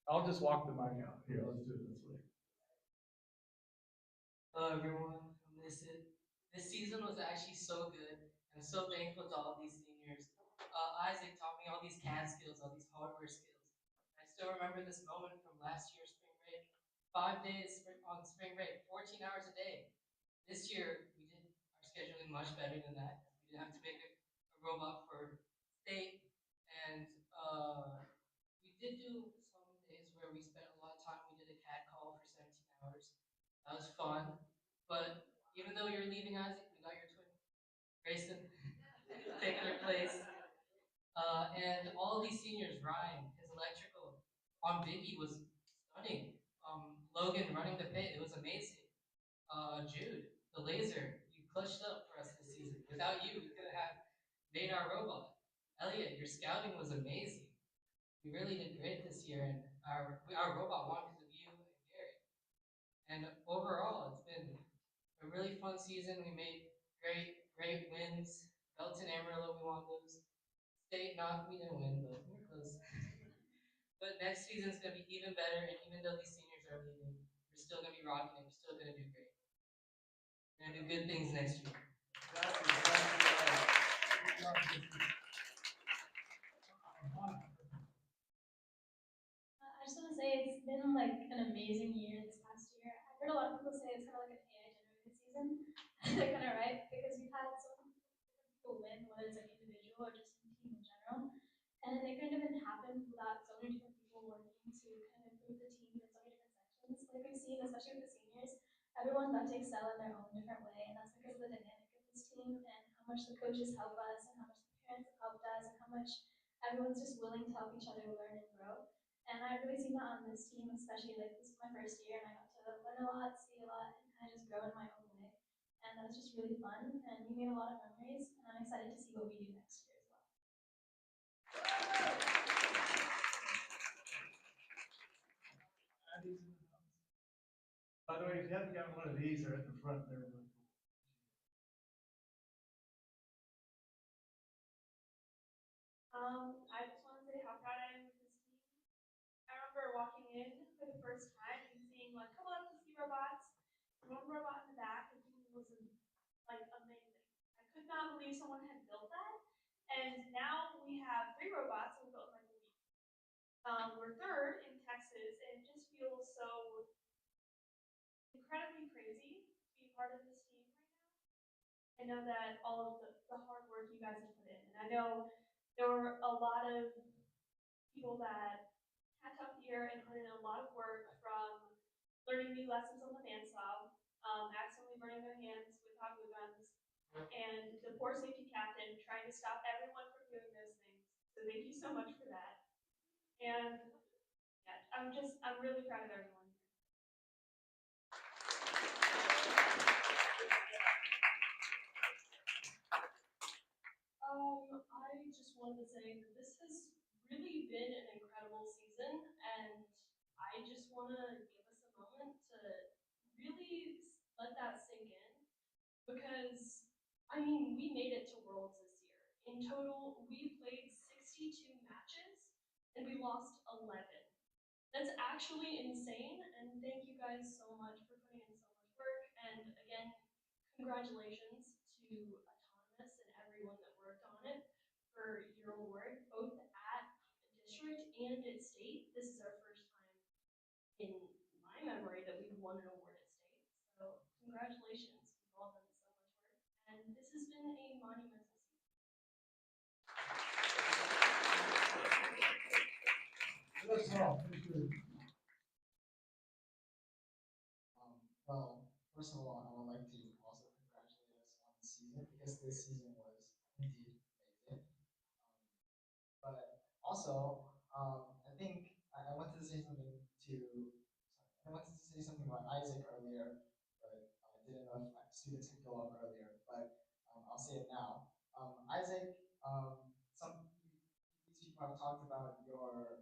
Speaker 5: I'll just walk the mic out. Here, let's do it this way.
Speaker 14: Hello everyone, this season was actually so good. I'm so thankful to all these seniors. Isaac taught me all these CAD skills, all these hardware skills. I still remember this moment from last year's spring break. 5 days on spring break, 14 hours a day. This year we did our scheduling much better than that. We didn't have to make a robot for state, and we did do some days where we spent a lot of time. We did a CAD call for 17 hours. That was fun. But even though you're leaving, Isaac, we got your twin, Grayson, taking your place. And all these seniors, Ryan, his electrical on Biggie was stunning. Logan running the pit, it was amazing. Jude, the laser, you clutched up for us this season. Without you, we could have made our robot. Elliot, your scouting was amazing. You really did great this year, and our robot won because of you and Gary. And overall, it's been a really fun season. We made great wins. Belton Amarillo, we won't lose. State, not we didn't win, but we're close. But next season's gonna be even better, and even though these seniors are leaving, we're still gonna be rocking, and we're still gonna do great. We're gonna do good things next year.
Speaker 13: I just want to say it's been like an amazing year this past year. I've heard a lot of people say it's kind of like an AI generated season. They're kind of right because we've had so many different people win, whether it's like individual or just in team in general. And it couldn't have happened without so many different people working to kind of improve the team in so many different sections. Like we've seen, especially with the seniors, everyone got to excel in their own different way, and that's because of the dynamic of this team and how much the coaches help us and how much the parents have helped us and how much everyone's just willing to help each other learn and grow. And I've really seen that on this team, especially like this is my first year and I got to learn a lot, see a lot, and kind of just grow in my own way. And that was just really fun, and we made a lot of memories, and I'm excited to see what we do next year as well.
Speaker 5: By the way, if you haven't got one of these, they're at the front. They're really cool.
Speaker 15: I just want to say how proud I am of this team. I remember walking in for the first time and seeing like, come on to see robots. One robot in the back, and it was like amazing. I could not believe someone had built that. And now we have 3 robots we built in like a week. We're third in Texas, and it just feels so incredibly crazy to be part of this team right now. I know that all of the hard work you guys have put in, and I know there were a lot of people that had tough year and put in a lot of work from learning new lessons on the bandsaw, accidentally burning their hands with hot glue guns, and the poor safety captain trying to stop everyone from doing those things. So thank you so much for that. And yeah, I'm really proud of everyone.
Speaker 16: I just wanted to say that this has really been an incredible season, and I just want to give us a moment to really let that sink in, because, I mean, we made it to Worlds this year. In total, we played 62 matches, and we lost 11. That's actually insane, and thank you guys so much for putting in so much work, and again, congratulations to Autonomous and everyone that worked on it for your award, both at district and at state. This is our first time in my memory that we've won an award at state. So congratulations, you've all done so much work, and this has been a monumental season.
Speaker 5: That's all. Thank you.
Speaker 2: Well, first of all, I would like to also congratulate us on the season because this season was indeed amazing. But also, I think I wanted to say something to. I wanted to say something about Isaac earlier, but I didn't know if students could go up earlier. But I'll say it now. Isaac, these people have talked about your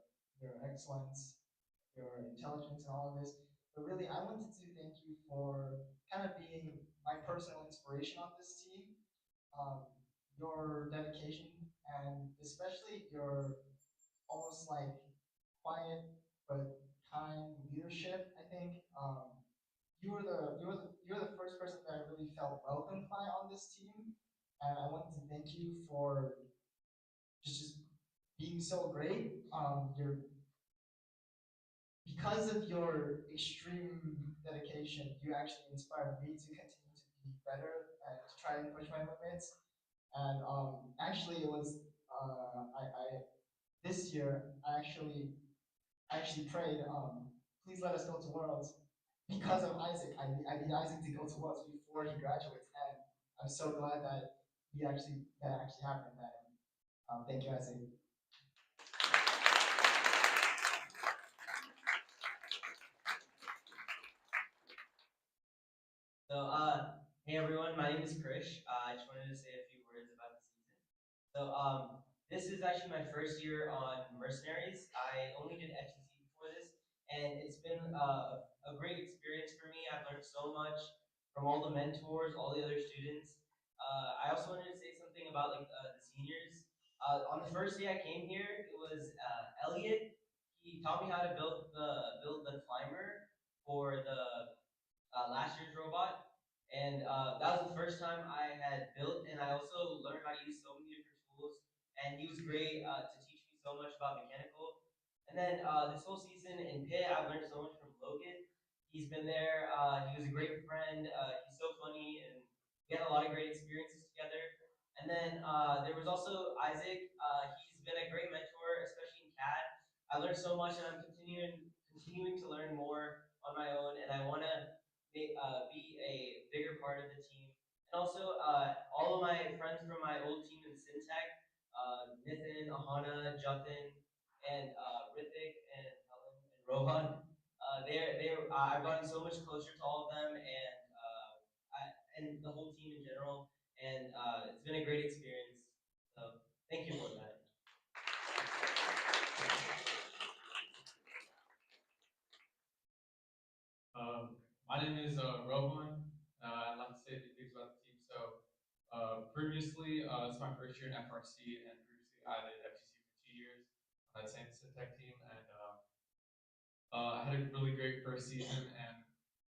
Speaker 2: excellence, your intelligence, and all of this. But really, I wanted to thank you for kind of being my personal inspiration on this team. Your dedication and especially your
Speaker 17: almost like quiet but kind leadership. I think you were the first person that I really felt welcomed by on this team, and I wanted to thank you for just being so great. You're because of your extreme dedication, you actually inspired me to continue to be better and to try and push my limits. And actually, it was I this year I actually prayed, please let us go to Worlds because of Isaac. I need Isaac to go to Worlds before he graduates, and I'm so glad that that actually happened. And thank you, Isaac.
Speaker 18: So, hey everyone, my name is Krish. I just wanted to say a few words about the season. So, this is actually my first year on Mercenaries. I only did FTC before this, and it's been a great experience for me. I've learned so much from all the mentors, all the other students. I also wanted to say something about the seniors. On the first day I came here, it was Elliot. He taught me how to build the climber for the last year's robot, and that was the first time I had built, and I also learned how to use so many different tools. And he was great to teach me so much about mechanical. And then this whole season in Pitt, I've learned so much from Logan. He's been there. He was a great friend. He's so funny, and we had a lot of great experiences together. And then there was also Isaac. He's been a great mentor, especially in CAD. I learned so much, and I'm continuing to learn more on my own. And I want to be a bigger part of the team. And also, all of my friends from my old team in Syntech, Nithin, Ahana, Jatin, and Rithik, and Helen, and Rohan, I've gotten so much closer to all of them, and the whole team in general. And it's been a great experience. So thank you for that.
Speaker 19: My name is Rohan. I'd like to say a few things about the team. So, previously, it's my first year in FRC, and previously I did FTC for 2 years on that same Syntech team, and I had a really great first season, and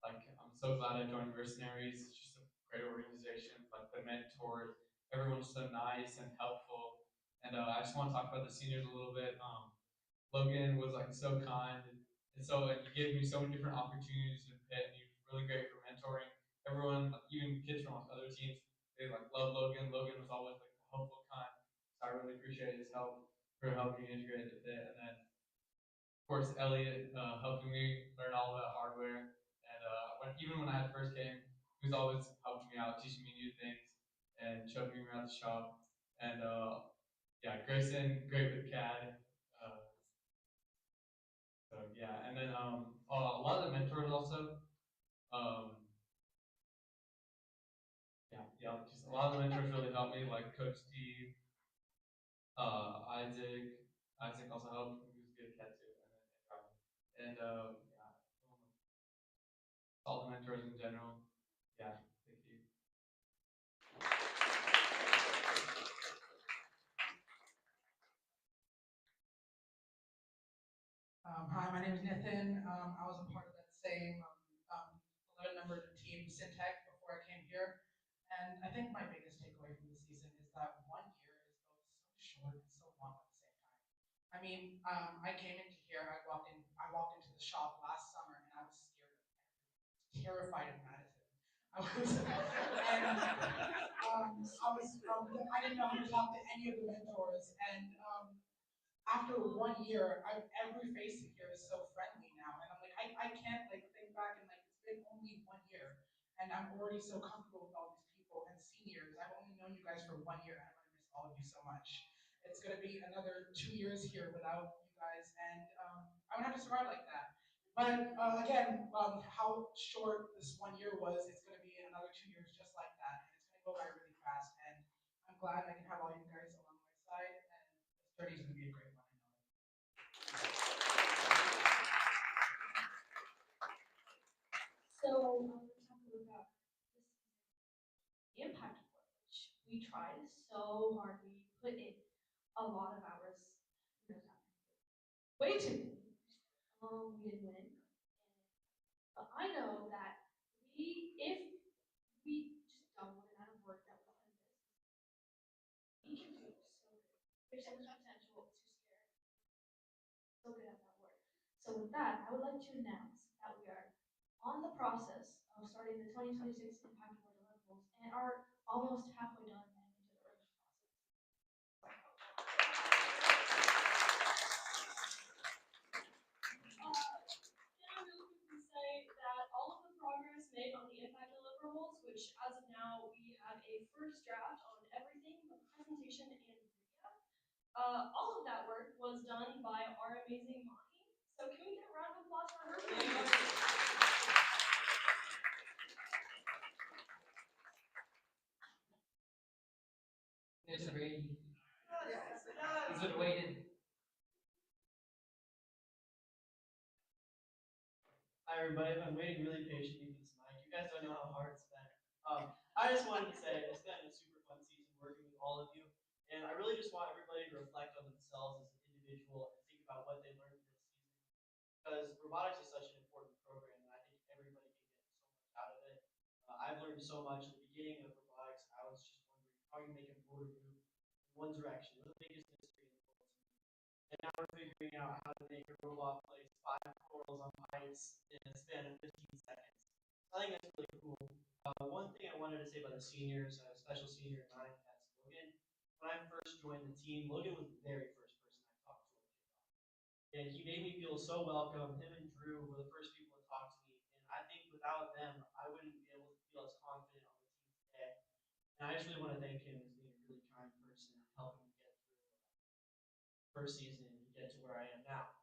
Speaker 19: like I'm so glad I joined Mercenaries. It's just a great organization. Like the mentors, everyone's so nice and helpful, and I just want to talk about the seniors a little bit. Logan was like so kind, and so like, he gave me so many different opportunities in Pitt, and he was really great for mentoring everyone, even kids from other teams. They like love Logan. Logan was always like the helpful kind, so I really appreciate his help for helping me integrate into Pitt. And then of course Elliot helping me learn all the hardware, and even when I had first came, he was always helping me out, teaching me new things, and showing me around the shop. And yeah, Grayson, great with CAD. So yeah, and then a lot of the mentors also. Yeah, just a lot of the mentors really helped me, like Coach T, Isaac. Isaac also helped. He was good at cat too, and yeah, all the mentors in general. Yeah, thank you.
Speaker 20: Hi, my name is Nithin. I was a part of that same 11-member team, Syntech, before I came here. And I think my biggest takeaway from the season is that 1 year is both so short and so long at the same time. I mean, I came into here, I walked into the shop last summer, and I was scared of everything, terrified of Madison. I didn't know how to talk to any of the mentors, and after 1 year, every face in here is so friendly now, and I'm like, I can't like think back and like it's been only 1 year, and I'm already so comfortable with all these people and seniors. I've only known you guys for 1 year, and I'm gonna miss all of you so much. It's gonna be another 2 years here without you guys, and I'm gonna have to survive like that. But again, how short this 1 year was, it's gonna be another 2 years just like that, and it's gonna go by really fast. And I'm glad I can have all you guys along my side, and this journey is gonna be a great one.
Speaker 16: So we're talking about the impact of work, which we tried so hard. We put in a lot of hours. way too many. We didn't win. But I know that if we just double the amount of work that we put in this, we can do so good. We have so much potential to scare so good at that work. So with that, I would like to announce that we are on the process of starting the 2026 Impact Award deliverables and are almost halfway done and into the early process. Can I really quickly say that all of the progress made on the impact deliverables, which as of now we have a first draft on everything but presentation and video, all of that work was done by our amazing Monty. So can we get a round of applause for her?
Speaker 14: It's ready. He's been waiting.
Speaker 21: Hi everybody, I've been waiting really patiently for this mic. You guys don't know how hard it's been. I just wanted to say it's been a super fun season working with all of you, and I really just want everybody to reflect on themselves as an individual and think about what they learned this season. Because robotics is such an important program, and I think everybody can get so much out of it. I've learned so much at the beginning of robotics. I was just wondering how you make a motor move in one direction. It was the biggest mystery in the world to me. And now we're figuring out how to make a robot place 5 coils on pipes in a span of 15 seconds. I think that's really cool. One thing I wanted to say about the seniors, special senior 9, that's Logan. When I first joined the team, Logan was the very first person I talked to on kickoff. And he made me feel so welcome. Him and Drew were the first people to talk to me. And I think without them, I wouldn't be able to feel as confident on the team today. And I just really want to thank him as being a really kind person and helping me get through first season and get to where I am now.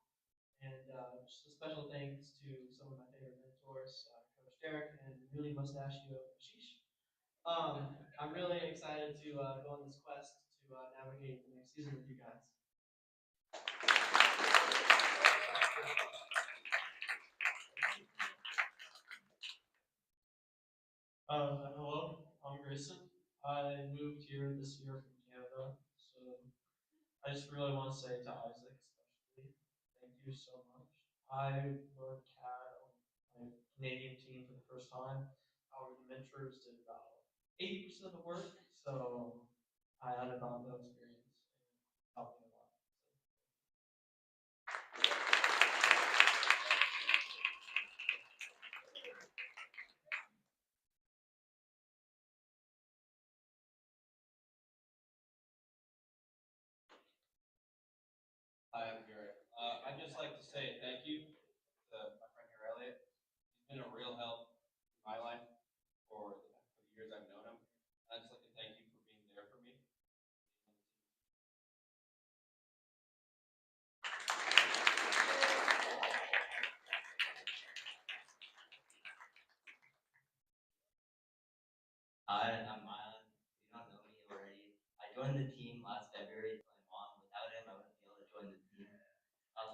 Speaker 21: And just a special thanks to some of my favorite mentors, Coach Derek and really mustachio Ashish. I'm really excited to go on this quest to navigate the next season with you guys. Hello, I'm Grayson. I moved here this year from Canada, so I just really want to say to Isaac especially, thank you so much. I learned CAD on my Canadian team for the first time. However, the mentors did about 80% of the work, so I had a valuable experience and helped me a lot.
Speaker 7: Hi, I'm Garrett. I'd just like to say thank you to my friend here, Elliot. He's been a real help in my life for the years I've known him. And I'd just like to thank you for being there for me.
Speaker 22: Hi, I'm Milan. If you don't know me already, I joined the team last February to my mom. Without him, I wouldn't be able to join the team.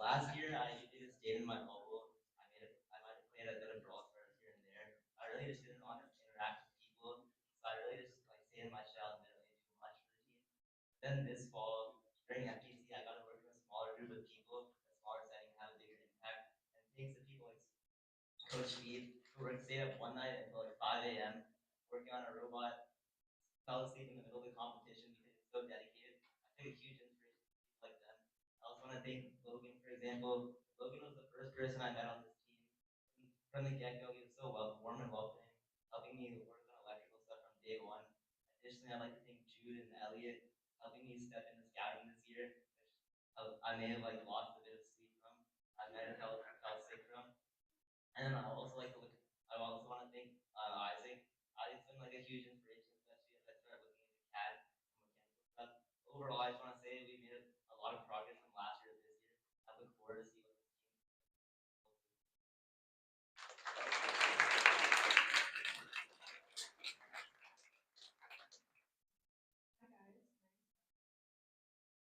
Speaker 22: Last year, I usually just stayed in my bubble. I might have played a bit of Brawl Stars here and there. I really just didn't want to interact with people, so I really just like stayed in my shell and didn't really do much for the team. Then this fall, during FTC, I got to work with a smaller group of people, a smaller setting, have a bigger impact. And thanks to people like Coach Steve, who would stay up one night until like 5 a.m. working on a robot, fell asleep in the middle of the competition because he's so dedicated. I took a huge inspiration from people like them. I also want to thank Logan, for example. Logan was the first person I met on this team. From the get-go, he was so warm and welcoming, helping me work on electrical stuff from day one. Additionally, I'd like to thank Jude and Elliot, helping me step into scouting this year, which I may have like lost a bit of sleep from. I might have felt sick from. And I also like to look. I also want to thank Isaac. Isaac's been like a huge inspiration, especially as I start looking into CAD and mechanical stuff. Overall, I just want to say we made a lot of progress from last year to this year. I look forward to see what this team.
Speaker 15: Hi guys,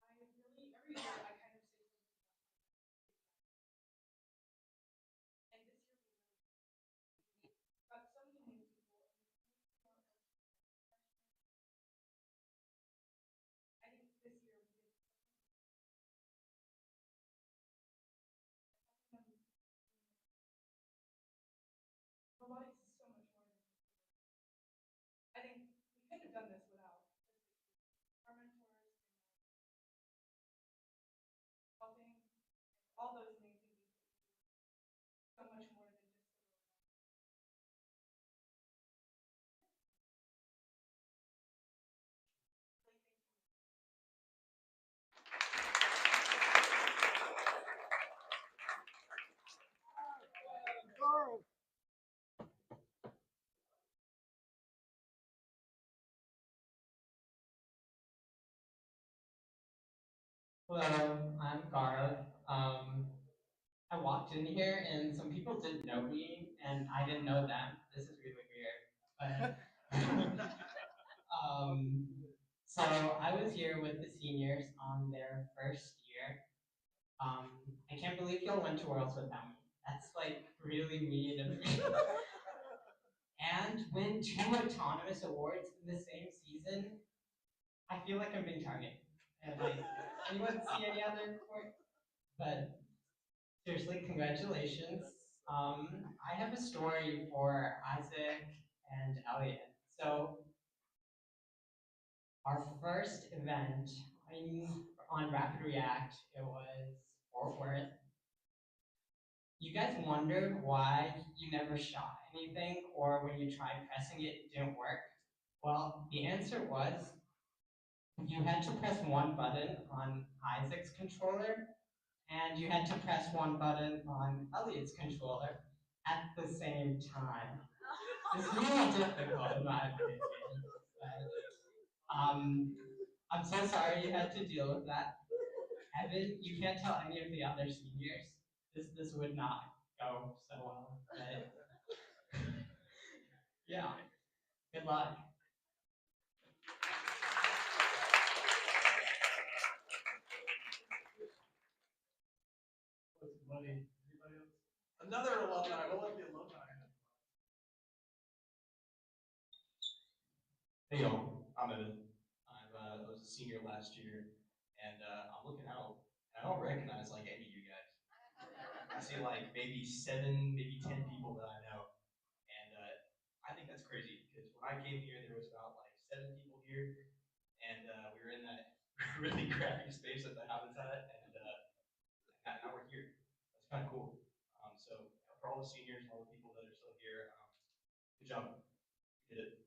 Speaker 15: I really every year I kind of say something and this year we really got some of the new people and I think this year we did
Speaker 1: Hello, I'm Garth. I walked in here and some people didn't know me and I didn't know them. This is really weird. But so I was here with the seniors on their first year. I can't believe y'all went to Worlds without me. That's like really mean of me. And win 2 autonomous awards in the same season. I feel like I'm being targeted. And like, anyone see any other report? But seriously, congratulations. I have a story for Isaac and Elliot. So our first event on Rapid React, it was Fort Worth. You guys wondered why you never shot anything, or when you tried pressing it, it didn't work? Well, the answer was you had to press one button on Isaac's controller, and you had to press one button on Elliot's controller at the same time. It's really difficult, in my opinion. But, I'm so sorry you had to deal with that. Evan, you can't tell any of the other seniors. This would not go so well. But yeah, good luck.
Speaker 5: Money. Anybody else? Another alumni. We'll let the alumni.
Speaker 3: Hey y'all, I'm Evan. I was a senior last year, and I'm looking out, and I don't recognize like any of you guys. I see like maybe 7, maybe 10 people that I know, and I think that's crazy because when I came here, there was about like 7 people here, and we were in that really crappy space at the habitat, and now we're here. That's kind of cool. So for all the seniors and all the people that are still here, good job. You did it.